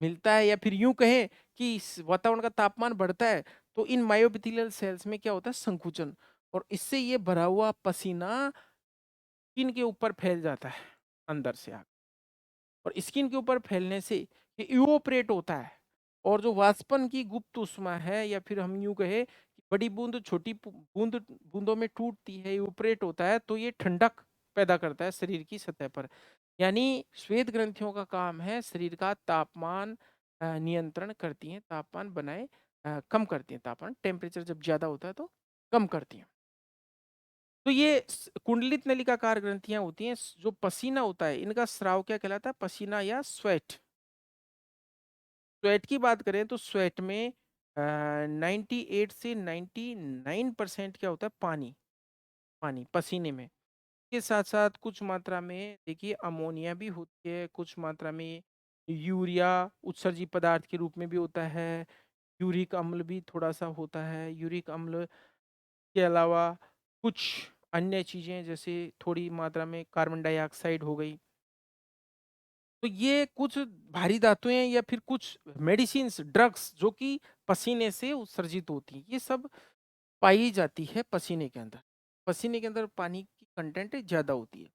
मिलता है, या फिर यूं कहें कि इस वातावरण का तापमान बढ़ता है, तो इन मायोएपिथेलियल सेल्स में क्या होता है? संकुचन। और इससे ये भरा हुआ पसीना स्किन के ऊपर फैल जाता है अंदर से आकर, और स्किन के ऊपर फैलने से ये इवोपरेट होता है। और जो वाष्पन की गुप्त ऊष्मा है, या फिर हम यूं कहे कि बड़ी बूंद छोटी बूंद बूंदों में टूटती है, इवोपरेट होता है, तो ये ठंडक पैदा करता है शरीर की सतह पर। यानी श्वेत ग्रंथियों का काम है शरीर का तापमान नियंत्रण करती हैं, तापमान बनाए कम करती हैं, तापमान टेम्परेचर जब ज्यादा होता है तो कम करती हैं। तो ये कुंडलित नलिकाकार ग्रंथियां होती हैं। जो पसीना होता है इनका स्राव क्या कहलाता है? पसीना या स्वेट। स्वेट की बात करें तो स्वेट में 98 से 99% क्या होता है? पानी। पानी पसीने में के साथ साथ कुछ मात्रा में देखिए अमोनिया भी होती है, कुछ मात्रा में यूरिया उत्सर्जी पदार्थ के रूप में भी होता है, यूरिक अम्ल भी थोड़ा सा होता है। यूरिक अम्ल के अलावा कुछ अन्य चीजें जैसे थोड़ी मात्रा में कार्बन डाइऑक्साइड हो गई। तो ये कुछ भारी धातुएं या फिर कुछ मेडिसिन्स, ड्रग्स जो कि पसीने से उत्सर्जित होती हैं, ये सब पाई जाती है पसीने के अंदर। पसीने के अंदर पानी की कंटेंट ज्यादा होती है।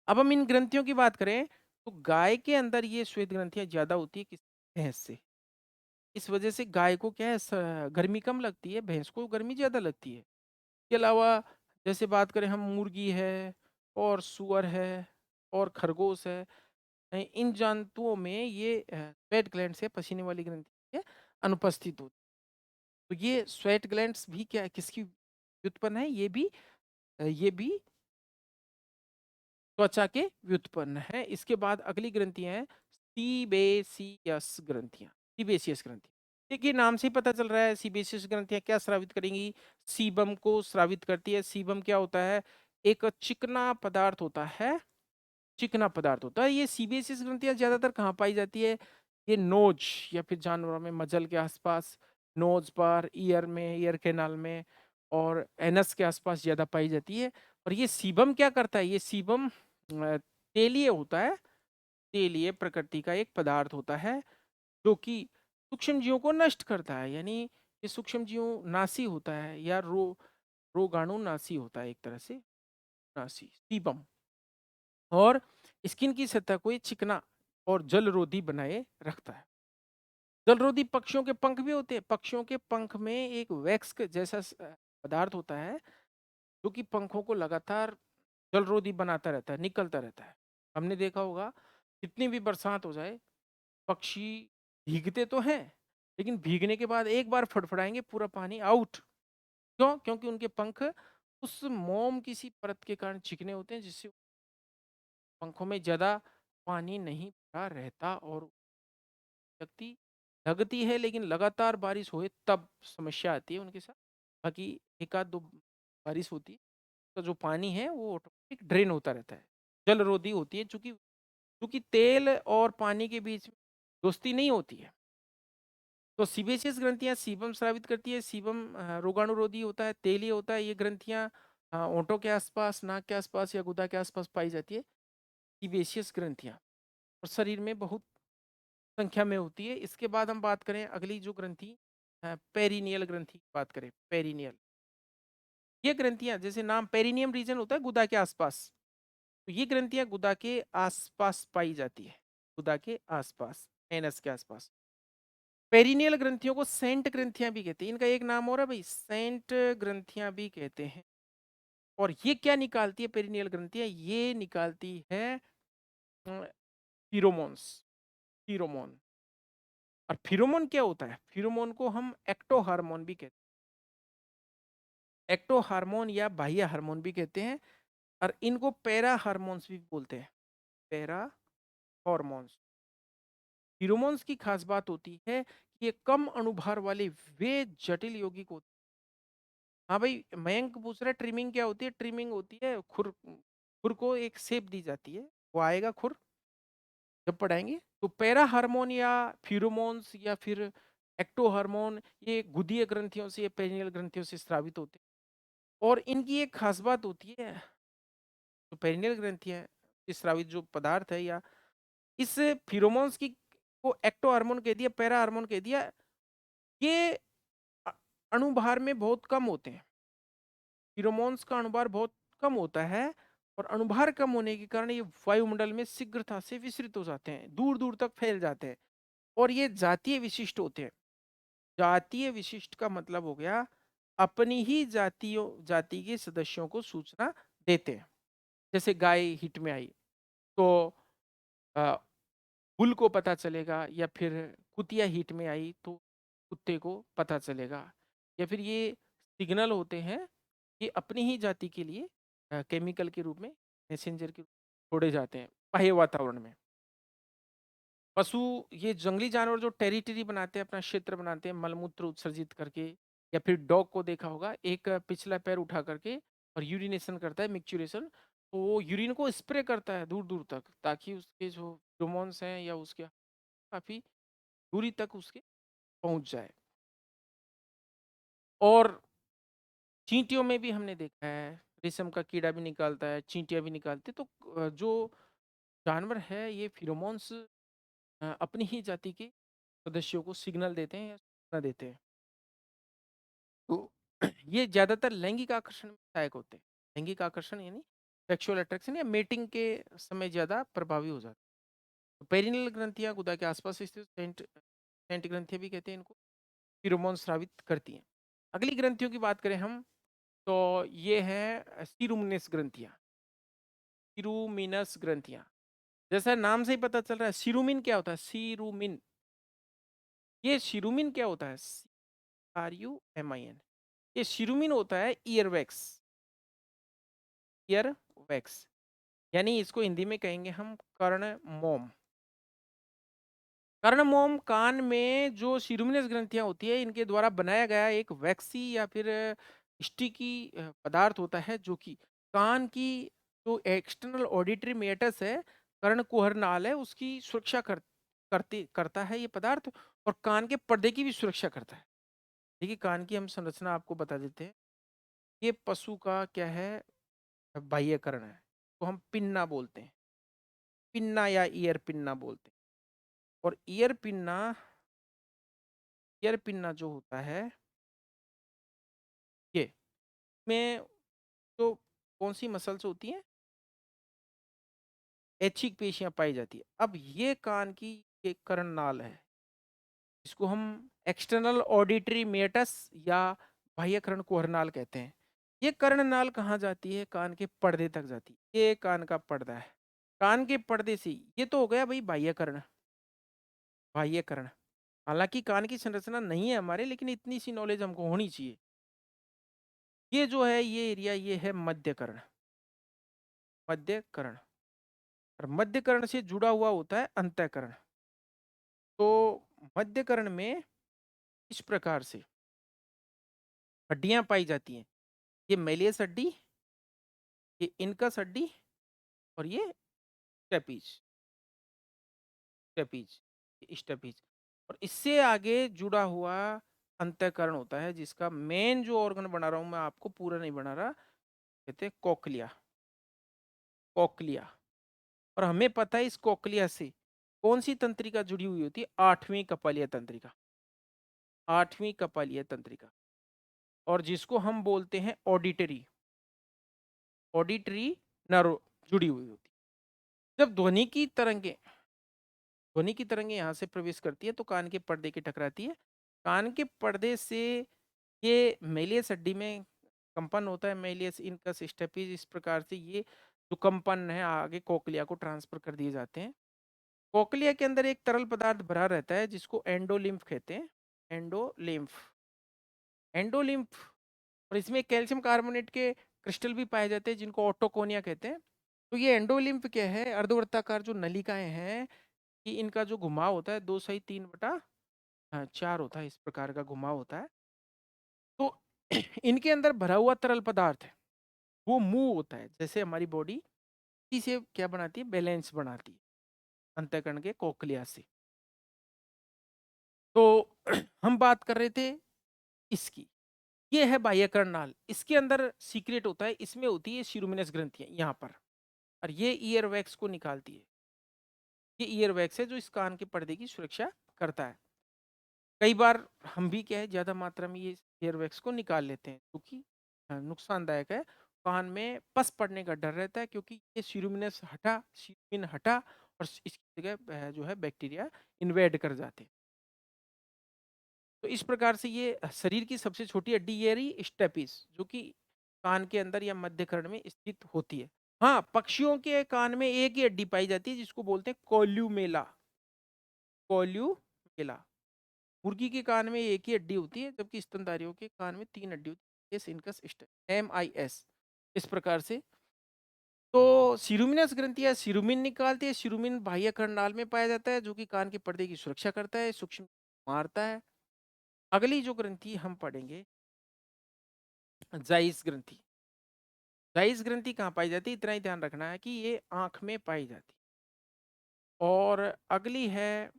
अब हम इन ग्रंथियों की बात करें तो गाय के अंदर ये श्वेत ग्रंथियां ज्यादा होती है, किस भैंस से। इस वजह से गाय को क्या है, गर्मी कम लगती है, भैंस को गर्मी ज्यादा लगती है। इसके अलावा जैसे बात करें हम, मुर्गी है और सुअर है और खरगोश है, इन जंतुओं में ये स्वेट ग्लैंड से पसीने वाली ग्रंथि है अनुपस्थित होती। तो ये स्वेट ग्लैंड्स भी क्या किसकी व्युत्पन्न है? ये भी त्वचा के व्युत्पन्न है। इसके बाद अगली ग्रंथियां हैं सीबेसियस ग्रंथियां। सीबेसियस ग्रंथि, देखिए नाम से ही पता चल रहा है सीबेसियस ग्रंथियां क्या स्रावित करेंगी? सीबम को स्रावित करती है। सीबम क्या होता है? एक चिकना पदार्थ होता है, चिकना पदार्थ होता है। ये सीबेसियस ग्रंथियां ज्यादातर कहाँ पाई जाती है? ये नोज या फिर जानवरों में मजल के आसपास, नोज पर, ईयर में, ईयर कैनाल में, और एनस के आसपास ज्यादा पाई जाती है। और ये सीबम क्या करता है? ये सीबम तेलीय होता है, तेलीय प्रकृति का एक पदार्थ होता है जो कि सूक्ष्म जीवों को नष्ट करता है। यानी ये सूक्ष्म जीव नासी होता है, या रोगाणु नासी होता है, एक तरह से नासी सीबम। और स्किन की सतह को ये चिकना और जलरोधी बनाए रखता है। जलरोधी पक्षियों के पंख भी होते हैं। पक्षियों के पंख में एक वैक्स जैसा पदार्थ होता है जो कि पंखों को लगातार जलरोधी बनाता रहता है, निकलता रहता है। हमने देखा होगा कितनी भी बरसात हो जाए, पक्षी भीगते तो हैं, लेकिन भीगने के बाद एक बार फड़फड़ाएंगे, पूरा पानी आउट। क्यों? क्योंकि उनके पंख उस मोम की सी परत के कारण चिकने होते हैं, जिससे पंखों में ज्यादा पानी नहीं भरा रहता। और लगती लगती है, लेकिन लगातार बारिश होए तब समस्या आती है उनके साथ। बाकी एक आध दो बारिश होती है तो जो पानी है वो ऑटोमेटिक ड्रेन होता रहता है, जलरोधी होती है। चूंकि क्योंकि तेल और पानी के बीच में दोस्ती नहीं होती है। तो सीबेसियस ग्रंथियां सीबम स्रावित करती है। सीबम रोगाणुरोधी होता है, तेलीय होता है। ये ग्रंथियां ओंठों के आसपास, नाक के आसपास या गुदा के आसपास पाई जाती है, सीबेसियस ग्रंथियां। और शरीर में बहुत संख्या में होती है। इसके बाद हम बात करें अगली जो ग्रंथि, पेरिनियल ग्रंथि की बात करें, पेरिनियल। ये ग्रंथियां, जैसे नाम पेरिनियम रीजन होता है गुदा के आसपास, तो ये ग्रंथियां गुदा के आसपास पाई जाती है, गुदा के आसपास, एनस के आसपास। पेरिनियल ग्रंथियों को सेंट ग्रंथियां भी कहते हैं, इनका एक नाम हो रहा है भाई, सेंट ग्रंथियां भी कहते हैं। और ये क्या निकालती है पेरिनियल ग्रंथियां? ये निकालती है फिरोमोन्स, फिरोमोन। और फिरोमोन क्या होता है? फिरोमोन को हम एक्टो हार्मोन भी कहते हैं, एक्टो हार्मोन या बाह्य हार्मोन भी कहते हैं, और इनको पैरा हार्मोन्स भी बोलते हैं, पैरा हार्मोन्स। फिरोमोन्स की खास बात होती है कि ये कम अणुभार वाले वे जटिल यौगिक होते हैं। हाँ भाई, मयंक पूछ रहा है ट्रिमिंग क्या होती है? ट्रिमिंग होती है खुर, खुर को एक शेप दी जाती है, वो आएगा खुर जब पढ़ाएंगे। तो पैरा हार्मोन या फिरोमोन्स या फिर एक्टो हार्मोन, ये गुदीय ग्रंथियों से या पेरिनियल ग्रंथियों से स्रावित होते हैं। और इनकी एक खास बात होती है, जो पेरिनियल ग्रंथियां है, स्रावित जो पदार्थ है, या इस फिरोमोन्स की को एक्टो हार्मोन कह दिया, पैरा हार्मोन कह दिया, ये अ- अणुभार में बहुत कम होते हैं। फिरोमोन्स का अणुभार बहुत कम होता है, और अणुभार कम होने के कारण ये वायुमंडल में शीघ्रता से विस्तृत हो जाते हैं, दूर दूर तक फैल जाते हैं। और ये जातीय विशिष्ट होते हैं। जातीय विशिष्ट का मतलब हो गया अपनी ही जातियों, जाति के सदस्यों को सूचना देते हैं। जैसे गाय हिट में आई तो अ, बुल को पता चलेगा, या फिर कुतिया हीट में आई तो कुत्ते को पता चलेगा। या फिर ये सिग्नल होते हैं, ये अपनी ही जाति के लिए केमिकल के रूप में, मैसेंजर के रूप में छोड़े जाते हैं बाह्य वातावरण में। पशु, ये जंगली जानवर जो टेरिटरी बनाते हैं, अपना क्षेत्र बनाते हैं मलमूत्र उत्सर्जित करके, या फिर डॉग को देखा होगा एक पिछला पैर उठा करके और यूरिनेशन करता है, मिक्चुरेशन, तो वो यूरिन को स्प्रे करता है दूर दूर तक, ताकि उसके जो फेरोमोन्स हैं या उसके काफी दूरी तक उसके पहुंच जाए। और चींटियों में भी हमने देखा है, रेशम का कीड़ा भी निकालता है, चींटियां भी निकालती है। तो जो जानवर है ये फिरोमोन्स अपनी ही जाति के सदस्यों को सिग्नल देते हैं या सूचना देते हैं। तो ये ज्यादातर लैंगिक आकर्षण में सहायक होते हैं। लैंगिक आकर्षण यानी सेक्सुअल अट्रैक्शन या मेटिंग के समय ज्यादा प्रभावी हो जाते हैं। तो पेरिनियल ग्रंथियां गुदा के आसपास स्थित सेंट, सेंट ग्रंथियां भी कहते हैं इनको, फिरोमोन स्रावित करती हैं। अगली ग्रंथियों की बात करें हम, तो ये है सीरुमिनस ग्रंथियां, सीरुमिनस ग्रंथियां। जैसा नाम से ही पता चल रहा है, सीरुमिन क्या होता है? सीरुमिन, ये सीरुमिन क्या होता है? RUMIN, ये सीरुमिन होता है ईयर वैक्स, ईयर वैक्स, यानी इसको हिंदी में कहेंगे हम कर्ण मोम। कर्ण मोम कान में जो सीरुमिनस ग्रंथियां होती है, इनके द्वारा बनाया गया एक वैक्सी या फिर स्टिकी पदार्थ होता है, जो कि कान की जो एक्सटर्नल ऑडिटरी मेटस है, कर्ण कुहर नाल है, उसकी सुरक्षा करता है ये पदार्थ, और कान के पर्दे की भी सुरक्षा करता है। देखिए कान की हम संरचना आपको बता देते हैं। ये पशु का क्या है? बाह्य कर्ण है, तो हम पिन्ना बोलते हैं, पिन्ना या ईयर पिन्ना बोलते हैं। और ईयर पिन्ना जो होता है, ये में तो कौन सी मसल्स होती हैं? ऐच्छिक पेशियां पाई जाती है। अब ये कान की एक कर्णनाल है, इसको हम एक्सटर्नल ऑडिटरी मेटस या बाह्य कर्ण कुहरनाल कहते हैं। ये कर्णनाल कहाँ जाती है? कान के पर्दे तक जाती है, ये कान का पर्दा है। कान के पर्दे से, ये तो हो गया भाई बाह्य कर्ण, बाह्य कर्ण। हालांकि कान की संरचना नहीं है हमारे, लेकिन इतनी सी नॉलेज हमको होनी चाहिए। ये जो है ये एरिया, ये है मध्य कर्ण, मध्य कर्ण। और मध्य कर्ण से जुड़ा हुआ होता है अंतःकरण। तो मध्य कर्ण में इस प्रकार से हड्डियां पाई जाती हैं, ये मेलियस हड्डी, ये इनकस हड्डी, और ये स्टेपीज, स्टेपीज, स्टेपीज। और इससे आगे जुड़ा हुआ अंतःकरण होता है, जिसका मेन जो ऑर्गन बना रहा हूं मैं आपको, पूरा नहीं बना रहा, कहते हैं कोक्लिया, कोक्लिया। और हमें पता है इस कोक्लिया से कौन सी तंत्रिका जुड़ी हुई होती है? आठवीं कपालीय तंत्रिका, आठवीं कपालीय तंत्रिका। और जिसको हम बोलते हैं ऑडिटरी, ऑडिटरी नर्व जुड़ी हुई होती है। जब ध्वनि की तरंगे यहाँ से प्रवेश करती है तो कान के पर्दे के टकराती है। कान के पर्दे से ये मेलियस हड्डी में कंपन होता है, मेलियस इनकस स्टेपिस, इस प्रकार से ये जो कंपन है आगे कोक्लिया को ट्रांसफर कर दिए जाते हैं। कोक्लिया के अंदर एक तरल पदार्थ भरा रहता है जिसको एंडोलिम्फ कहते हैं, एंडोलिम्फ, एंडोलिम्फ। और इसमें कैल्शियम कार्बोनेट के क्रिस्टल भी पाए जाते हैं जिनको ऑटोकोनिया कहते हैं। तो ये एंडोलिम्फ क्या है, अर्धवृत्ताकार जो नलिकाएं हैं कि इनका जो घुमाव होता है 2/3/4 होता है, इस प्रकार का घुमाव होता है। तो इनके अंदर भरा हुआ तरल पदार्थ है वो मूव होता है, जैसे हमारी बॉडी इसे क्या बनाती है, बैलेंस बनाती है अंतःकरण के कोक्लिया से। तो हम बात कर रहे थे इसकी, ये है बाह्यकर्ण नाल, इसके अंदर सीक्रेट होता है, इसमें होती है सिरुमिनस ग्रंथियां यहाँ पर, और ये ईयर वैक्स को निकालती है। ये ईयर वैक्स है जो इस कान के पर्दे की सुरक्षा करता है। कई बार हम भी क्या है ज्यादा मात्रा में ये ईयर वैक्स को निकाल लेते हैं क्योंकि नुकसानदायक है, कान में पस पड़ने का डर रहता है क्योंकि ये सीरुमिन हटा और इसकी जगह जो है बैक्टीरिया इन्वेड कर जाते हैं। तो इस प्रकार से ये शरीर की सबसे छोटी हड्डी ये रही स्टेपिस, जो कि कान के अंदर या मध्य कर्ण में स्थित होती है। हाँ, पक्षियों के कान में एक ही हड्डी पाई जाती है जिसको बोलते हैं कोल्यूमेला, कोल्यूमेला। मुर्गी के कान में एक ही हड्डी होती है जबकि स्तनधारियों के कान में 3 हड्डी होती है, इनकस MIS, इस प्रकार से। तो सिरुमिनस ग्रंथि सिरुमिन निकालती है, सिरुमिन बाह्य कर्णनाल में पाया जाता है जो कि कान के पर्दे की सुरक्षा करता है, सूक्ष्म मारता है। अगली जो ग्रंथि हम पढ़ेंगे जाइस ग्रंथि। जाइस ग्रंथि कहाँ पाई जाती है, इतना ही ध्यान रखना है कि ये आंख में पाई जाती है। और अगली है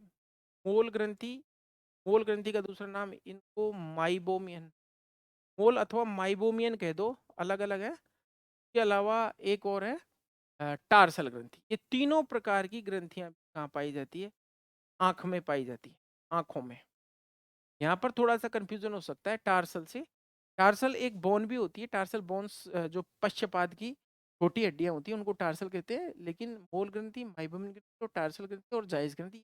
मोल ग्रंथि। मोल ग्रंथि का दूसरा नाम इनको माइबोमियन, मोल अथवा माइबोमियन कह दो, अलग अलग है। इसके अलावा एक और है टार्सल ग्रंथि। ये तीनों प्रकार की ग्रंथियां कहाँ पाई जाती है, आंख में पाई जाती है, आंखों में। यहाँ पर थोड़ा सा कंफ्यूजन हो सकता है टार्सल से। टार्सल एक बोन भी होती है, टार्सल बोन्स जो पश्चपाद की छोटी हड्डियां होती हैं उनको टार्सल कहते हैं, लेकिन मोल ग्रंथि, माइबोमियन ग्रंथि, तो टार्सल ग्रंथि और जाइस ग्रंथि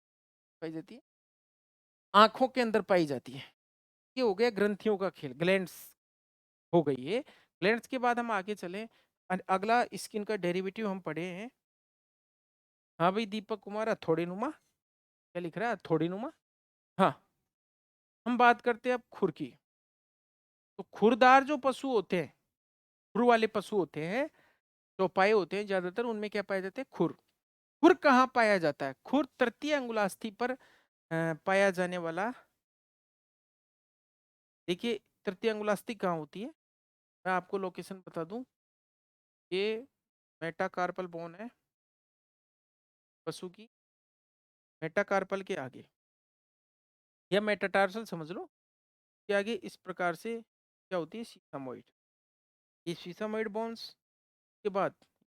पाई जाती है, आंखों के अंदर पाई जाती है। ये हो गया ग्रंथियों का खेल, ग्लैंड्स हो गई है। ग्लैंड्स के बाद हम आगे चलें, अगला स्किन का डेरिवेटिव हम पढ़े हैं। हाँ भाई दीपक कुमार, हथौड़ी नुमा, क्या लिख रहा है, हथौड़ी नुमा। हाँ, हम बात करते हैं अब खुर की। तो खुरदार जो पशु होते हैं, खुर वाले पशु होते हैं, चौपाए होते हैं ज्यादातर, उनमें क्या पाया जाता है, खुर। खुर कहाँ पाया जाता है, खुर तृतीय अंगुलास्थि पर पाया जाने वाला। देखिए तृतीय अंगुलास्थि कहाँ होती है, मैं आपको लोकेशन बता दूं। ये मेटाकार्पल बोन है पशु की, मेटाकार्पल के आगे, या मेटाटार्सल समझ लो, के आगे इस प्रकार से क्या होती है, सीसामोइड। ये सीसामोइड बोन्स के बाद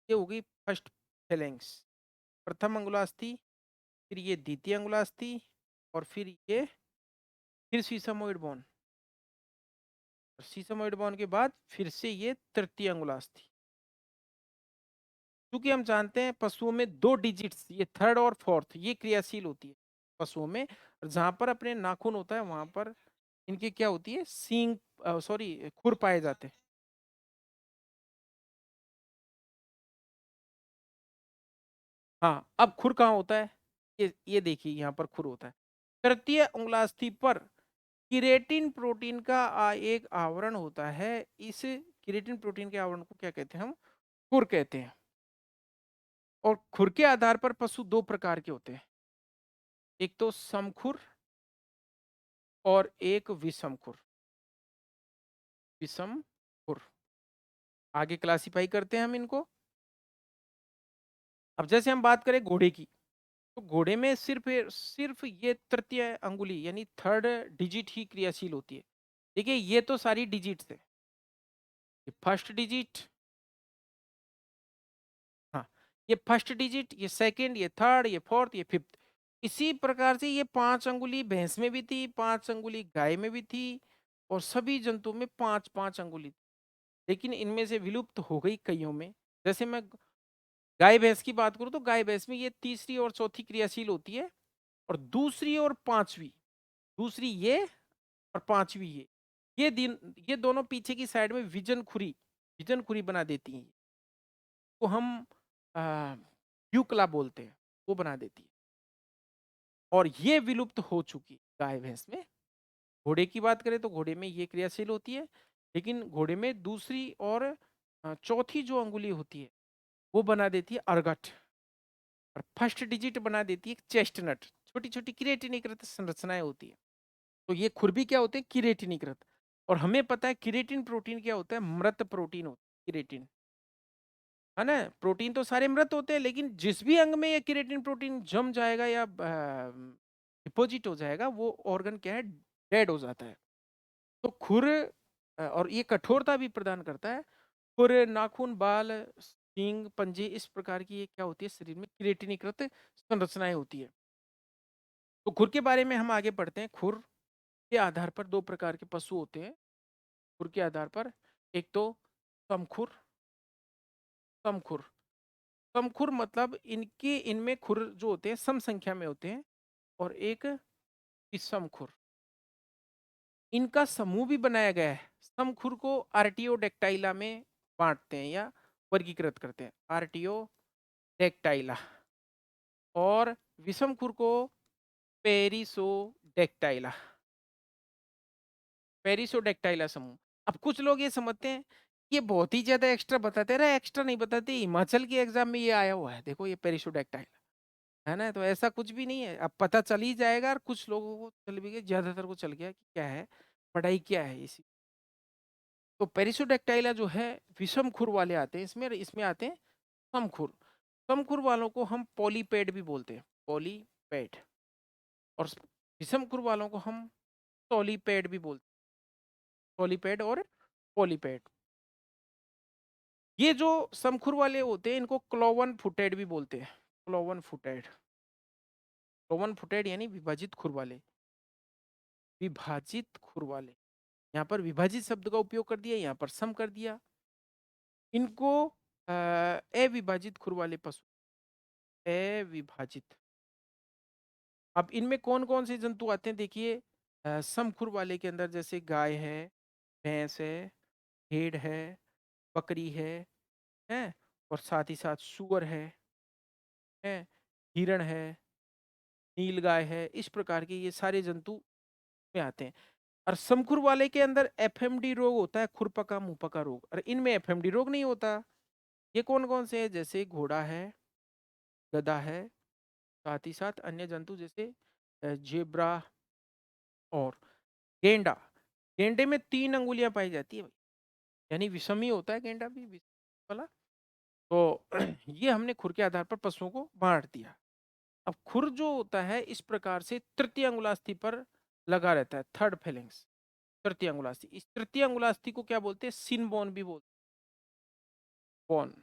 ये होगी फर्स्ट फेलेंक्स, प्रथम अंगुलास्थि, फिर ये द्वितीय अंगुलास्थि, और फिर ये फिर सीसामोइड बोन, और सीसामोइड बोन के बाद फिर से ये तृतीय अंगुलास्थि। क्योंकि हम जानते हैं पशुओं में 2 डिजिट्स, ये थर्ड और फोर्थ, ये क्रियाशील होती है पशुओं में, और जहां पर अपने नाखून होता है वहां पर इनकी क्या होती है, सींग, सॉरी, खुर पाए जाते हैं। हाँ, अब खुर कहाँ होता है, ये देखिए यहाँ पर खुर होता है तृतीय अंगुलास्थि पर। किरेटिन प्रोटीन का एक आवरण होता है, इस किरेटिन प्रोटीन के आवरण को क्या कहते हैं, हम खुर कहते हैं। और खुर के आधार पर पशु 2 प्रकार के होते हैं, एक तो समखुर और एक विषमखुर। विषमखुर आगे क्लासिफाई करते हैं हम इनको। अब जैसे हम बात करें घोड़े की, तो घोड़े में सिर्फ सिर्फ ये तृतीय अंगुली यानी थर्ड डिजिट ही क्रियाशील होती है। देखिए ये तो सारी डिजिट्स है, ये फर्स्ट डिजिट, हाँ, ये फर्स्ट डिजिट, ये सेकंड, ये थर्ड, ये फोर्थ, ये फिफ्थ। इसी प्रकार से ये 5 अंगुली भैंस में भी थी, 5 अंगुली गाय में भी थी, और सभी जंतुओं में 5-5 अंगुली, लेकिन इनमें से विलुप्त हो गई कईयों में। जैसे मैं गाय भैंस की बात करूं तो गाय भैंस में ये तीसरी और चौथी क्रियाशील होती है, और दूसरी और पांचवी, दूसरी ये और पांचवी ये दिन ये दोनों पीछे की साइड में विजन खुरी बना देती हैं, को हम यूकला बोलते हैं, वो बना देती है। और ये विलुप्त हो चुकी गाय भैंस में। घोड़े की बात करें तो घोड़े में ये क्रियाशील होती है, लेकिन घोड़े में दूसरी और चौथी जो अंगुली होती है वो बना देती है अर्गट, और फर्स्ट डिजिट बना देती है चेस्टनट। छोटी छोटी किरेटिनीकृत संरचनाएं होती है। तो ये खुरबी क्या होते हैं, किरेटिनीकृत। और हमें पता है किरेटिन प्रोटीन क्या होता है, मृत प्रोटीन होता है किरेटिन, है ना। प्रोटीन तो सारे मृत होते हैं, लेकिन जिस भी अंग में ये किरेटिन प्रोटीन जम जाएगा या डिपोजिट हो जाएगा, वो ऑर्गन क्या है, डेड हो जाता है। तो खुर और ये कठोरता भी प्रदान करता है। खुर, नाखून, बाल, सींग, पंजे, इस प्रकार की ये क्या होती है, शरीर में किरेटिनीकृत संरचनाएं होती है। तो खुर के बारे में हम आगे पढ़ते हैं। खुर के आधार पर दो प्रकार के पशु होते हैं। खुर के आधार पर एक तो समखुर, समखुर, समखुर मतलब इनमें खुर जो होते हैं सम संख्या में होते हैं, और एक विषमखुर, इनका समूह भी बनाया गया है। समखुर को आर्टियोडेक्टाइला में बांटते हैं या वर्गीकृत करते हैं, आर्टियोडेक्टाइला, और विषमखुर को पेरिसोडेक्टाइला, पेरिसोडेक्टाइला समूह। अब कुछ लोग ये समझते हैं ये बहुत ही ज्यादा एक्स्ट्रा बताते रहे, एक्स्ट्रा नहीं बताते, हिमाचल के एग्जाम में ये आया हुआ है, देखो ये पेरिसोडेक्टाइला, है ना। तो ऐसा कुछ भी नहीं है, अब पता चल ही जाएगा, और कुछ लोगों को चल भी गया, ज्यादातर को चल गया कि क्या है, पढ़ाई क्या है इसी। तो पेरिसोडेक्टाइला जो है विषम खुर वाले आते हैं इसमें, इसमें आते हैं समखुर। समखुर वालों को हम पॉलीपेड भी बोलते हैं, पॉलीपेड। और विषम खुर वालों को हम सॉलीपेड भी बोलते हैं, सॉलीपेड और पॉलीपेड। ये जो समखुर वाले होते हैं इनको क्लोवन फुटेड भी बोलते हैं, क्लोवन फुटेड, क्लोवन फुटेड यानी विभाजित खुर वाले, विभाजित खुर वाले। यहाँ पर विभाजित शब्द का उपयोग कर दिया, यहाँ पर सम कर दिया। इनको अविभाजित खुर वाले पशु, अविभाजित। अब इनमें कौन कौन से जंतु आते हैं देखिए, समखुर वाले के अंदर जैसे गाय है, भैंस है, भेड़ है, बकरी है, और साथ ही साथ सुअर है, हिरण है, नीलगाय है, इस प्रकार के ये सारे जंतु में आते हैं। और समखुर वाले के अंदर एफएमडी रोग होता है, खुरपका मुंहपका रोग, और इनमें एफएमडी रोग नहीं होता। ये कौन कौन से हैं, जैसे घोड़ा है, गधा है, साथ ही साथ अन्य जंतु जैसे जेब्रा और गेंडा। गेंडे में 3 अंगुलियां पाई जाती है, यानी विषमी होता है गेंडा भी, वाला। तो ये हमने खुर के आधार पर पशुओं को बांट दिया। अब खुर जो होता है इस प्रकार से तृतीय अंगुलास्थि पर लगा रहता है, थर्ड फेलेंक्स, तृतीय अंगुलास्थि। इस तृतीय अंगुलास्थि को क्या बोलते हैं, सिन बोन भी बोलते हैं, बोन,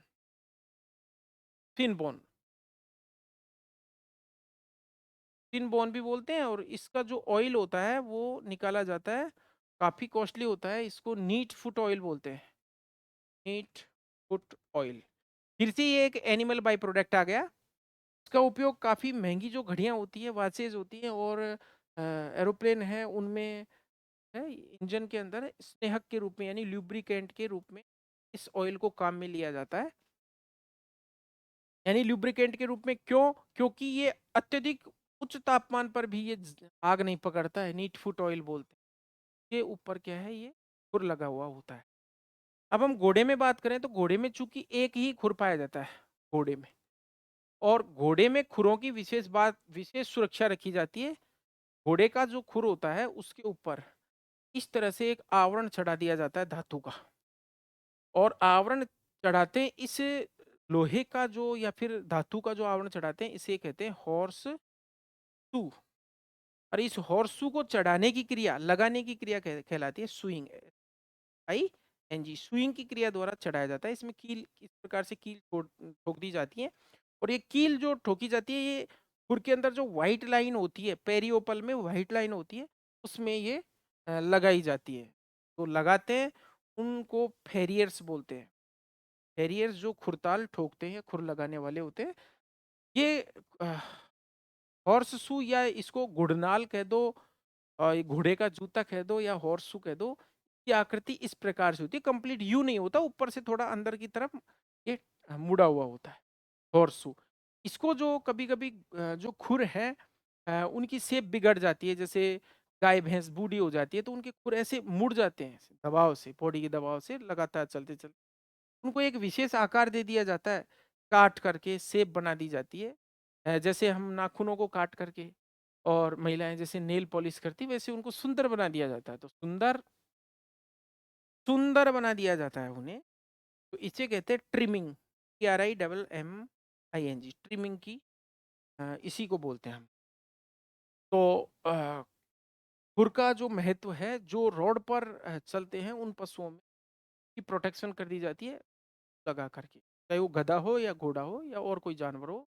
सिन बोन, सिन बोन भी बोलते हैं। और इसका जो ऑयल होता है वो निकाला जाता है, काफी कॉस्टली होता है, इसको नीट फुट ऑयल बोलते हैं, नीट फुट ऑयल। फिर से ये एक एनिमल बाई प्रोडक्ट आ गया। इसका उपयोग काफी महंगी जो घड़ियां होती है, वॉचेज होती हैं, और एरोप्लेन है उनमें है, इंजन के अंदर स्नेहक के रूप में यानी ल्यूब्रिकेंट के रूप में इस ऑयल को काम में लिया जाता है। यानी ल्यूब्रिकेंट के रूप में क्यों, क्योंकि ये अत्यधिक उच्च तापमान पर भी ये आग नहीं पकड़ता है, नीट फुट ऑयल बोलते हैं। ये ऊपर क्या है, ये खुर लगा हुआ होता है। अब हम घोड़े में बात करें तो घोड़े में चूंकि एक ही खुर पाया जाता है घोड़े में, और घोड़े में खुरों की विशेष सुरक्षा रखी जाती है। घोड़े का जो खुर होता है उसके ऊपर इस तरह से एक आवरण चढ़ा दिया जाता है धातु का, और आवरण चढ़ाते हैं इस लोहे का जो या फिर धातु का जो आवरण चढ़ाते हैं इसे कहते हैं हॉर्स शू। और इस हॉर्स शू को चढ़ाने की क्रिया, लगाने की क्रिया कहलाती है sewing, I N G, sewing की क्रिया द्वारा चढ़ाया जाता है। इसमें कील इस प्रकार से कील ठोक दी जाती है, और ये कील जो ठोकी जाती है ये खुर के अंदर जो व्हाइट लाइन होती है, पेरियोपल में व्हाइट लाइन होती है, उसमें ये लगाई जाती है। तो लगाते हैं, उनको फेरियर्स बोलते हैं। फेरियर्स जो खुरताल ठोकते हैं, खुर लगाने वाले होते हैं। ये हॉर्स शू या इसको घुड़नाल कह दो, ये घोड़े का जूता कह दो या हॉर्स शू कह दो। ये आकृति इस प्रकार से होती है, कंप्लीट यू नहीं होता, ऊपर से थोड़ा अंदर की तरफ ये मुड़ा हुआ होता है हॉर्स शू। इसको जो कभी कभी जो खुर है उनकी शेप बिगड़ जाती है, जैसे गाय भैंस बूढ़ी हो जाती है तो उनके खुर ऐसे मुड़ जाते हैं, दबाव से, बॉडी के दबाव से लगातार चलते चलते उनको एक विशेष आकार दे दिया जाता है, काट करके शेप बना दी जाती है। जैसे हम नाखूनों को काट करके और महिलाएं जैसे नेल पॉलिश करती वैसे उनको सुंदर बना दिया जाता है। तो सुंदर सुंदर बना दिया जाता है उन्हें। तो इसे कहते हैं ट्रिमिंग, TRIMMING, ट्रिमिंग की इसी को बोलते हैं हम। तो खुर का जो महत्व है, जो रोड पर चलते हैं उन पशुओं में की प्रोटेक्शन कर दी जाती है लगा करके, चाहे वो गधा हो या घोड़ा हो या और कोई जानवर हो,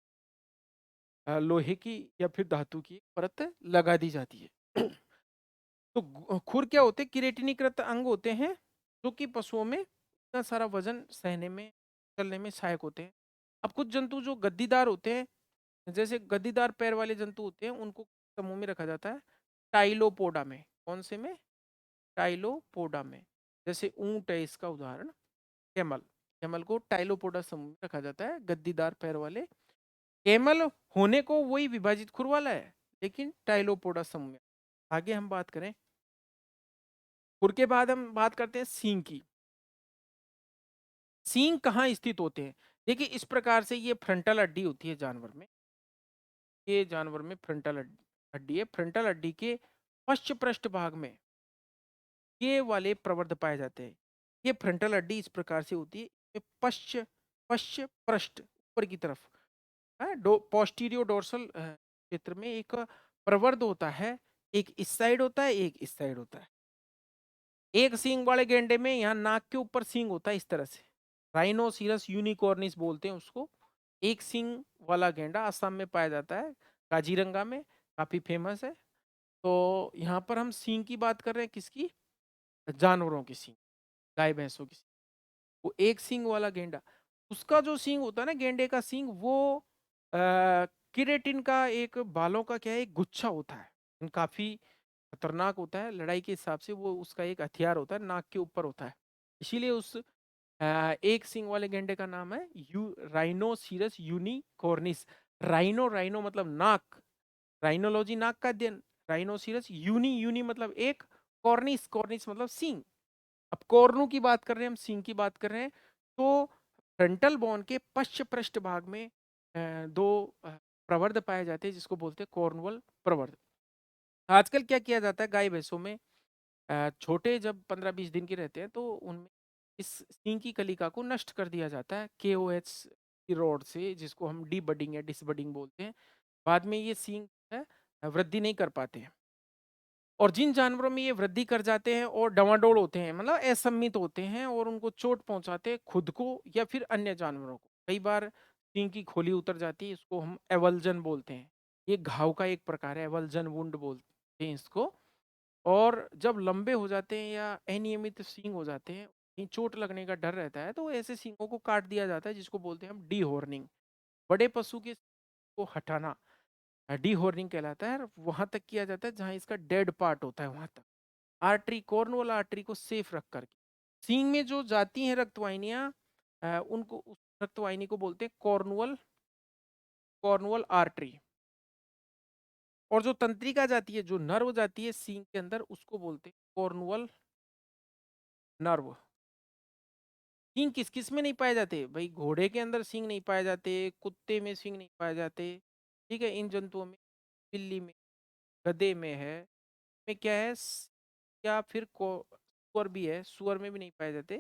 लोहे की या फिर धातु की परत लगा दी जाती है। तो खुर क्या होते हैं? किरेटिनीकृत अंग होते हैं जो कि पशुओं में इतना सारा वजन सहने में, चलने में सहायक होते हैं। अब कुछ जंतु जो गद्दीदार होते हैं, जैसे गद्दीदार पैर वाले जंतु होते हैं, उनको समूह में रखा जाता है टाइलोपोडा में। कौन से में? टाइलोपोडा में। जैसे ऊंट है इसका उदाहरण, कैमल। कैमल को टाइलोपोडा समूह में रखा जाता है, गद्दीदार पैर वाले। कैमल होने को वही विभाजित खुर वाला है, लेकिन टाइलोपोडा समूह में। आगे हम बात करें खुर के बाद, हम बात करते हैं सींग की। सींग कहाँ स्थित होते हैं? देखिए इस प्रकार से ये फ्रंटल हड्डी होती है जानवर में। ये जानवर में फ्रंटल हड्डी है। फ्रंटल हड्डी के पश्च पृष्ठ भाग में ये वाले प्रवर्ध पाए जाते हैं। ये फ्रंटल हड्डी इस प्रकार से होती है, ये पश्च पश्च पृष्ठ ऊपर की तरफ है, पोस्टीरियो डोर्सल क्षेत्र में एक प्रवर्ध होता है। एक इस साइड होता है, एक इस साइड होता है। एक सींग वाले गेंडे में यहाँ नाक के ऊपर सींग होता है इस तरह से, राइनोसिरस यूनिकॉर्निस बोलते हैं उसको। एक सींग वाला गेंडा असम में पाया जाता है, काजीरंगा में, काफी फेमस है। तो यहाँ पर हम सींग की बात कर रहे हैं, किसकी? जानवरों की सींग, गाय भैंसों की सींग। वो एक सींग वाला गेंडा, उसका जो सींग होता है ना गेंडे का सींग, वो किरेटिन का एक बालों का क्या है, एक गुच्छा होता है, काफी खतरनाक होता है। लड़ाई के हिसाब से वो उसका एक हथियार होता है, नाक के ऊपर होता है। इसीलिए उस एक सींग वाले गेंडे का नाम है राइनोसिरस यूनिकॉर्निस। राइनो, राइनो मतलब नाक, राइनोलॉजी नाक का अध्ययन। राइनोसिरस यूनी, यूनी मतलब एक, कॉर्निस, कॉर्निस मतलब सींग। अब कॉर्नू की बात कर रहे हैं हम, सींग की बात कर रहे हैं। तो फ्रंटल बोन के पश्च पृष्ठ भाग में दो प्रवर्ध पाए जाते हैं, जिसको बोलते हैं कॉर्नुअल प्रवर्ध। आजकल क्या किया जाता है गाय भैंसों में, छोटे जब 15-20 दिन के रहते हैं तो उनमें इस सींग की कलिका को नष्ट कर दिया जाता है KOH की रॉड से, जिसको हम डी बडिंग या डिसबडिंग बोलते हैं। बाद में ये सींग है वृद्धि नहीं कर पाते हैं। और जिन जानवरों में ये वृद्धि कर जाते हैं और डवाडोल होते हैं, मतलब असम्मित होते हैं और उनको चोट पहुंचाते हैं, खुद को या फिर अन्य जानवरों को, कई बार सींग की खोली उतर जाती है, इसको हम एवल्जन बोलते हैं। ये घाव का एक प्रकार है, एवल्जन वुंड बोलते हैं इसको। और जब लंबे हो जाते हैं या अनियमित सींग हो जाते हैं, कहीं चोट लगने का डर रहता है, तो ऐसे सींगों को काट दिया जाता है, जिसको बोलते हैं हम डी हॉर्निंग। बड़े पशु के को हटाना डी हॉर्निंग कहलाता है। वहां तक किया जाता है जहां इसका डेड पार्ट होता है, वहां तक आर्टरी, कॉर्नवल आर्टरी को सेफ रख करके। सींग में जो जाती हैं रक्तवाहिनियां, उनको, उस रक्तवाहिनी को बोलते हैं कॉर्नुअल, कॉर्नुअल आर्टरी। और जो तंत्रिका जाती है, जो नर्व जाती है सींग के अंदर, उसको बोलते हैं कॉर्नुअल नर्व। सींग किस किस में नहीं पाए जाते भाई? घोड़े के अंदर सींग नहीं पाए जाते, कुत्ते में सींग नहीं पाए जाते, ठीक है, इन जंतुओं में, बिल्ली में, गधे में है, में क्या है, या फिर सुअर भी है, सुअर में भी नहीं पाए जाते,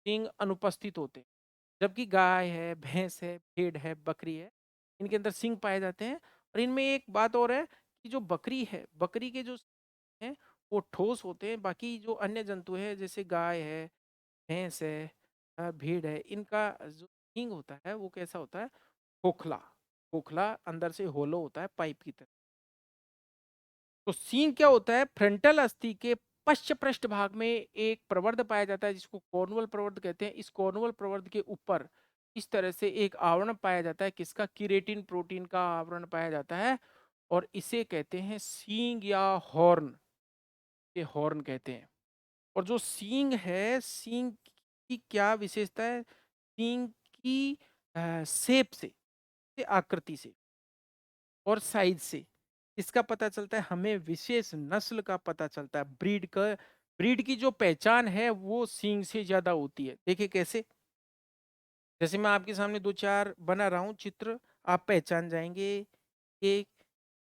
सींग अनुपस्थित होते हैं। जबकि गाय है, भैंस है, भेड़ है, बकरी है, इनके अंदर सींग पाए जाते हैं। और इनमें एक बात और है कि जो बकरी है, बकरी के जो सींग हैं वो ठोस होते हैं। बाकी जो अन्य जंतु है, जैसे गाय है, भैंस है, भेड़ है, इनका जो सींग होता है वो कैसा होता है, खोखला, खोखला, अंदर से होलो होता है, पाइप की तरह। तो सींग क्या होता है? फ्रंटल अस्थि के पश्च पृष्ठ भाग में एक प्रवर्ध पाया जाता है जिसको कॉर्नुअल प्रवर्ध कहते हैं। इस कॉर्नुअल प्रवर्ध के ऊपर इस तरह से एक आवरण पाया जाता है, किसका? किरेटिन प्रोटीन का आवरण पाया जाता है, और इसे कहते हैं सींग या हॉर्न, ये हॉर्न कहते हैं। और जो सींग है, सींग की क्या विशेषता है? सींग की शेप से आकृति से और साइज से इसका पता चलता है, हमें विशेष नस्ल का पता चलता है। ब्रीड की जो पहचान है वो सींग से ज्यादा होती है। देखिए कैसे, जैसे मैं आपके सामने दो चार बना रहा हूं चित्र, आप पहचान जाएंगे कि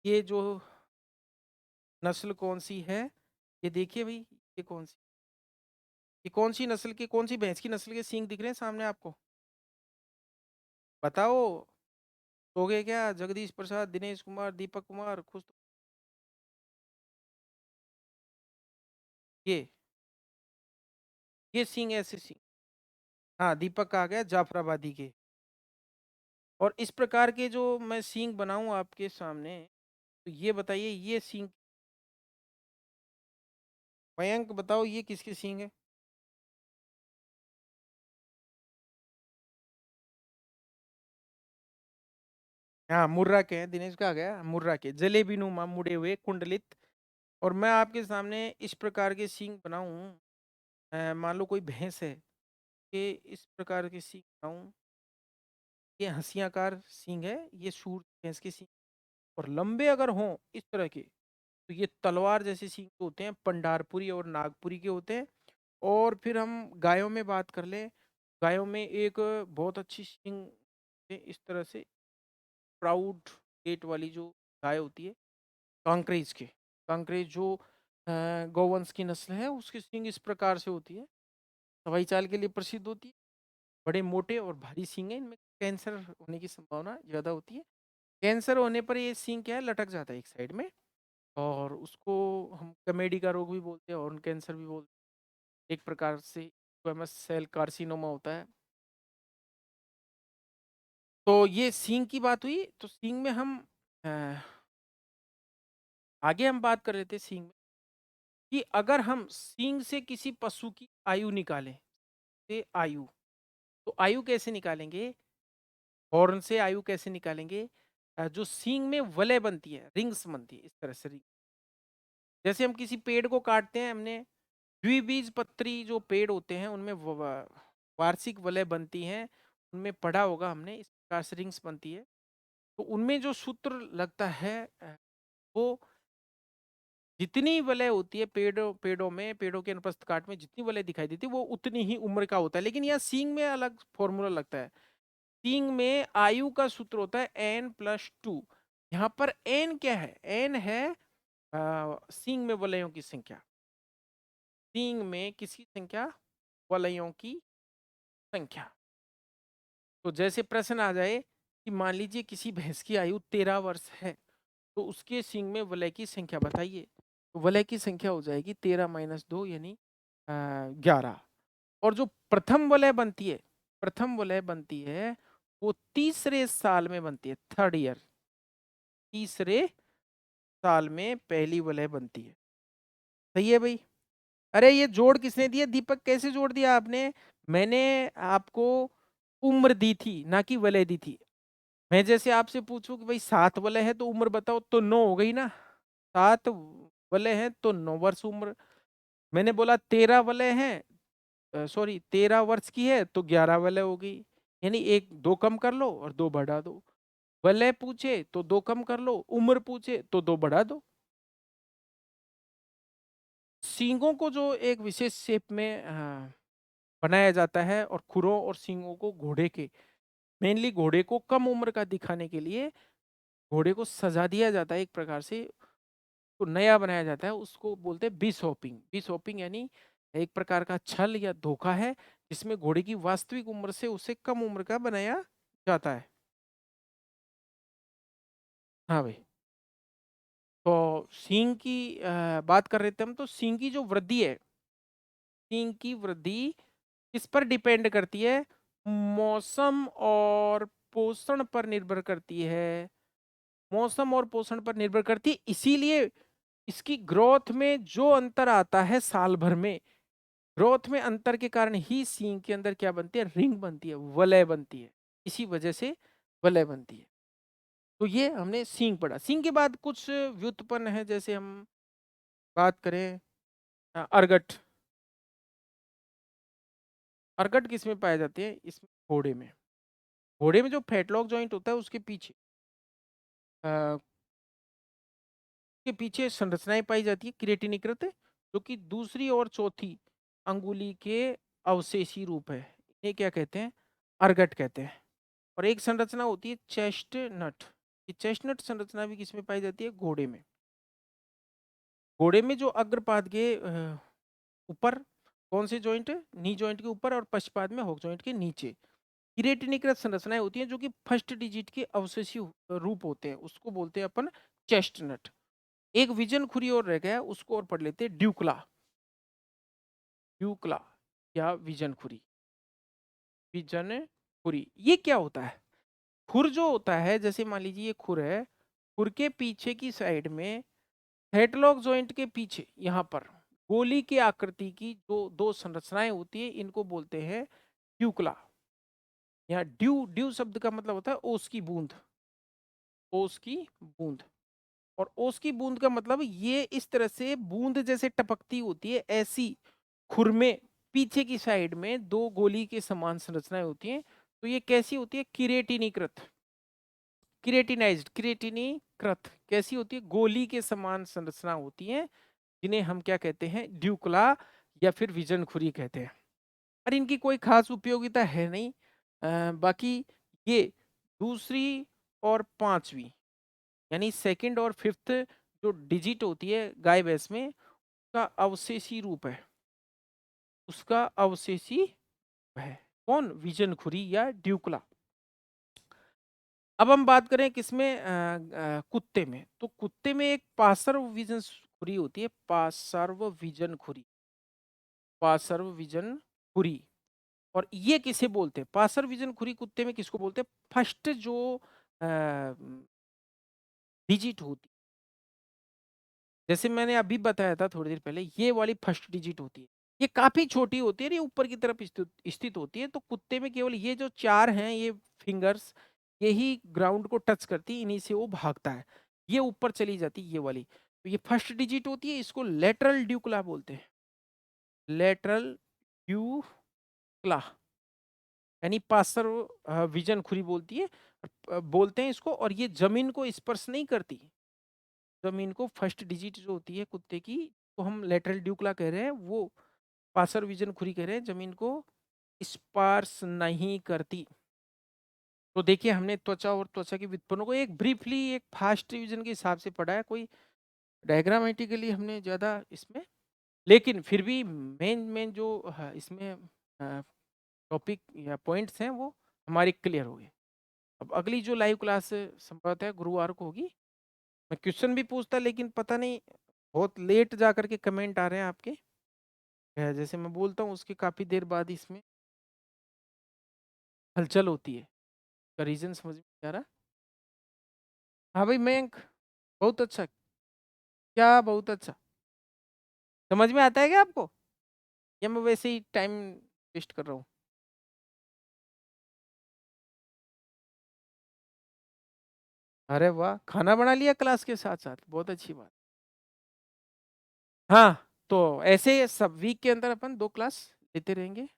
ये जो नस्ल कौन सी है। ये देखिए भाई, ये कौन सी नस्ल के, कौन सी भैंस की नस्ल के सींग दिख रहे हैं सामने आपको? बताओ। हो गए क्या? जगदीश प्रसाद, दिनेश कुमार, दीपक कुमार, खुश तो। ये सींग ऐसे सींग। हाँ, दीपक आ गया, जाफराबादी के। और इस प्रकार के जो मैं सींग बनाऊं आपके सामने, तो ये बताइए ये सींग, मयंक बताओ ये किसके सींग है? हाँ, मुर्रा के हैं। दिनेश का आ गया, मुर्रा के जलेबी नुमा मुड़े हुए कुंडलित। और मैं आपके सामने इस प्रकार के सींग बनाऊं, मान लो कोई भैंस है, कि इस प्रकार के सींग बनाऊं, ये हंसियाकार सींग है, ये सूर भैंस के सींग। और लंबे अगर हों इस तरह के, तो ये तलवार जैसे सींग होते हैं, पंडारपुरी और नागपुरी के होते हैं। और फिर हम गायों में बात कर लें, गायों में एक बहुत अच्छी सींग है, इस तरह से प्राउड गेट वाली जो गाय होती है, कांकरेज के, कांकरेज जो गौवंश की नस्ल है, उसकी सींग इस प्रकार से होती है, हवाई चाल के लिए प्रसिद्ध होती है। बड़े मोटे और भारी सींग है, इनमें कैंसर होने की संभावना ज़्यादा होती है। कैंसर होने पर ये सींग क्या है, लटक जाता है एक साइड में, और उसको हम कमेडी का रोग भी बोलते हैं, और कैंसर भी बोलते हैं। एक प्रकार से स्क्वेमस सेल कार्सिनोमा होता है। तो ये सींग की बात हुई। तो सींग में हम अ, आगे हम बात कर रहे थे सींग में, कि अगर हम सींग से किसी पशु की आयु निकालें, से आयु, तो आयु कैसे निकालेंगे? हॉर्न से आयु कैसे निकालेंगे? जो सींग में वलय बनती है, रिंग्स बनती है, इस तरह से रिंग। जैसे हम किसी पेड़ को काटते हैं, हमने द्विबीजपत्री जो पेड़ होते हैं उनमें वार्षिक वलय बनती हैं, उनमें पढ़ा होगा हमने, इस प्रकार से रिंग्स बनती है। तो उनमें जो सूत्र लगता है, वो जितनी वलय होती है पेड़ों में, पेड़ों के अनुप्रस्थ काट में जितनी वलय दिखाई देती है, वो उतनी ही उम्र का होता है। लेकिन यहाँ सींग में अलग फॉर्मूला लगता है। सींग में आयु का सूत्र होता है n+2। यहाँ पर n क्या है? n है सींग में वलयों की संख्या। सींग में किसकी संख्या? वलयों की संख्या। तो जैसे प्रश्न आ जाए कि मान लीजिए किसी भैंस की आयु 13 वर्ष है, तो उसके सींग में वलय की संख्या बताइए। तो वलय की संख्या हो जाएगी 13-2 यानी 11। और जो प्रथम वलय बनती है, प्रथम वलय बनती है, वो तीसरे साल में बनती है, थर्ड ईयर, तीसरे साल में पहली वलय बनती है। सही है भाई? अरे ये जोड़ किसने दिया दीपक? कैसे जोड़ दिया आपने? मैंने आपको उम्र दी थी, ना कि वलय दी थी। मैं जैसे आपसे पूछूं कि भाई 7 वलय है तो उम्र बताओ, तो 9 हो गई ना। 7 वलय है तो 9 वर्ष उम्र। मैंने बोला 13 वलय है, सॉरी 13 वर्ष की है तो 11 वलय हो गई। यानी एक दो कम कर लो और दो बढ़ा दो। वलय पूछे तो दो कम कर लो, उम्र पूछे तो दो बढ़ा दो। सींगों को जो एक विशेष शेप में बनाया जाता है, और खुरों और सींगों को घोड़े के, मेनली घोड़े को कम उम्र का दिखाने के लिए घोड़े को सजा दिया जाता है एक प्रकार से, तो नया बनाया जाता है, उसको बोलते हैं बिशॉपिंग। बिशॉपिंग यानी एक प्रकार का छल या धोखा है, जिसमें घोड़े की वास्तविक उम्र से उसे कम उम्र का बनाया जाता है। हाँ भाई। तो सींग की बात कर रहे थे हम, तो सींग की जो वृद्धि है, सींग की वृद्धि किस पर डिपेंड करती है? मौसम और पोषण पर निर्भर करती है। मौसम और पोषण पर निर्भर करती है, इसीलिए इसकी ग्रोथ में जो अंतर आता है साल भर में, ग्रोथ में अंतर के कारण ही सींग के अंदर क्या बनती है, रिंग बनती है, वलय बनती है, इसी वजह से वलय बनती है। तो ये हमने सींग पढ़ा। सींग के बाद कुछ व्युत्पन्न है, जैसे हम बात करें अर्गट। अर्गट किस में पाए जाते हैं, इसमें घोड़े में। घोड़े में जो फेटलॉक जॉइंट होता है उसके पीछे के पीछे संरचनाएं पाई जाती है क्रिएटिनीकृत, जो कि दूसरी और चौथी अंगुली के अवशेषी रूप है, ये क्या कहते हैं, अर्गट कहते हैं। और एक संरचना होती है चेस्टनट, ये चेस्टनट संरचना भी किसमें पाई जाती है, घोड़े में। घोड़े में जो अग्रपाद के ऊपर कौन से जॉइंट है, नी जॉइंट के ऊपर, और पश्चपाद में हॉक जॉइंट के नीचे किरेटिनिकृत संरचनाएं होती हैं, जो कि फर्स्ट डिजिट के अवशेषी रूप होते हैं, उसको बोलते हैं अपन चेस्टनट। एक विजन खुरी और रह गया, उसको और पढ़ लेते हैं, ड्यूकला। ड्यूकला या विजन खुरी। विजन खुरी ये क्या होता है, खुर जो होता है, जैसे मान लीजिए ये खुर है, खुर के पीछे की साइड में हेडलॉक जॉइंट के पीछे यहाँ पर गोली की आकृति की जो दो संरचनाएं होती है, इनको बोलते हैं ड्यूकला। यहाँ ड्यू, ड्यू शब्द का मतलब होता है ओस की बूंद, ओस की बूंद। और ओस की बूंद का मतलब ये इस तरह से बूंद जैसे टपकती होती है, ऐसी खुर में पीछे की साइड में दो गोली के समान संरचनाएं होती हैं। तो ये कैसी होती है, किरेटिनीकृत, किरेटिनाइज्ड, किरेटिनीकृत कैसी होती है, गोली के समान संरचना होती है, जिन्हें हम क्या कहते हैं, ड्यूकला या फिर विजन खुरी कहते हैं। और इनकी कोई खास उपयोगिता है नहीं। बाकी ये दूसरी और पांचवी यानी सेकंड और फिफ्थ जो डिजिट होती है गाय भैंस में, उसका अवशेषी रूप है, उसका अवशेषी है कौन, विजन खुरी या ड्यूकला। अब हम बात करें किसमें, कुत्ते में। तो कुत्ते में एक पार्श्व विजन खुरी होती है, पार्श्व विजन खुरी, पार्श्व विजन खुरी। और ये किसे बोलते हैं, पार्श्व विजन खुरी कुत्ते में किसको बोलते हैं, फर्स्ट जो डिजिट होती, जैसे मैंने अभी बताया था थोड़ी देर पहले, ये वाली फर्स्ट डिजिट होती है, ये काफी छोटी होती है, ये ऊपर की तरफ स्थित होती है। तो कुत्ते में केवल ये जो चार हैं, ये फिंगर्स, यही ग्राउंड को टच करती है, इन्हीं से वो भागता है, ये ऊपर चली जाती है ये वाली। तो ये फर्स्ट डिजिट होती है, इसको लेटरल ड्यूकला बोलते हैं, लेटरल ड्यूकला, यानी पार्श्व विजन खुरी बोलती है, बोलते हैं इसको। और ये जमीन को स्पर्श नहीं करती, जमीन को फर्स्ट डिजिट जो होती है कुत्ते की, तो हम लेटरल ड्यूकला कह रहे हैं, वो पासर विजन खुरी कह रहे हैं, जमीन को स्पर्श नहीं करती। तो देखिए हमने त्वचा और त्वचा के व्युत्पन्नों को एक ब्रीफली एक फास्ट रिवीजन के हिसाब से पढ़ा है, कोई डायग्रामेटिकली हमने ज्यादा इसमें, लेकिन फिर भी मेन मेन जो इसमें टॉपिक या पॉइंट्स हैं वो हमारे क्लियर हो गए। अब अगली जो लाइव क्लास संभवतः है गुरुवार को होगी। मैं क्वेश्चन भी पूछता, लेकिन पता नहीं बहुत लेट जा करके कमेंट आ रहे हैं आपके, जैसे मैं बोलता हूँ उसके काफी देर बाद इसमें हलचल होती है, का रीजन समझ में नहीं आ रहा। हाँ भाई मयंक, बहुत अच्छा, क्या बहुत अच्छा, समझ में आता है क्या आपको, या मैं वैसे ही टाइम वेस्ट कर रहा हूँ। अरे वाह, खाना बना लिया क्लास के साथ साथ, बहुत अच्छी बात। हाँ, तो ऐसे सब वीक के अंदर अपन 2 क्लास लेते रहेंगे,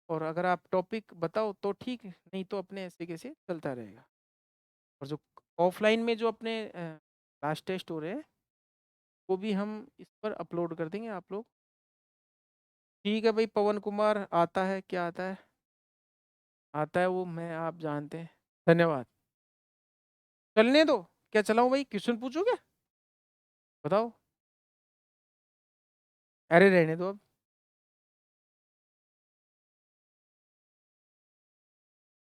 और अगर आप टॉपिक बताओ तो ठीक, नहीं तो अपने ऐसे कैसे चलता रहेगा। और जो ऑफलाइन में जो अपने लास्ट टेस्ट हो रहे हैं, वो भी हम इस पर अपलोड कर देंगे आप लोग। ठीक है भाई, पवन कुमार आता है, क्या आता है, आता है वो, मैं आप जानते हैं। धन्यवाद। चलने दो, क्या चलाऊं भाई, क्वेश्चन पूछोगे, बताओ। अरे रहने दो अब।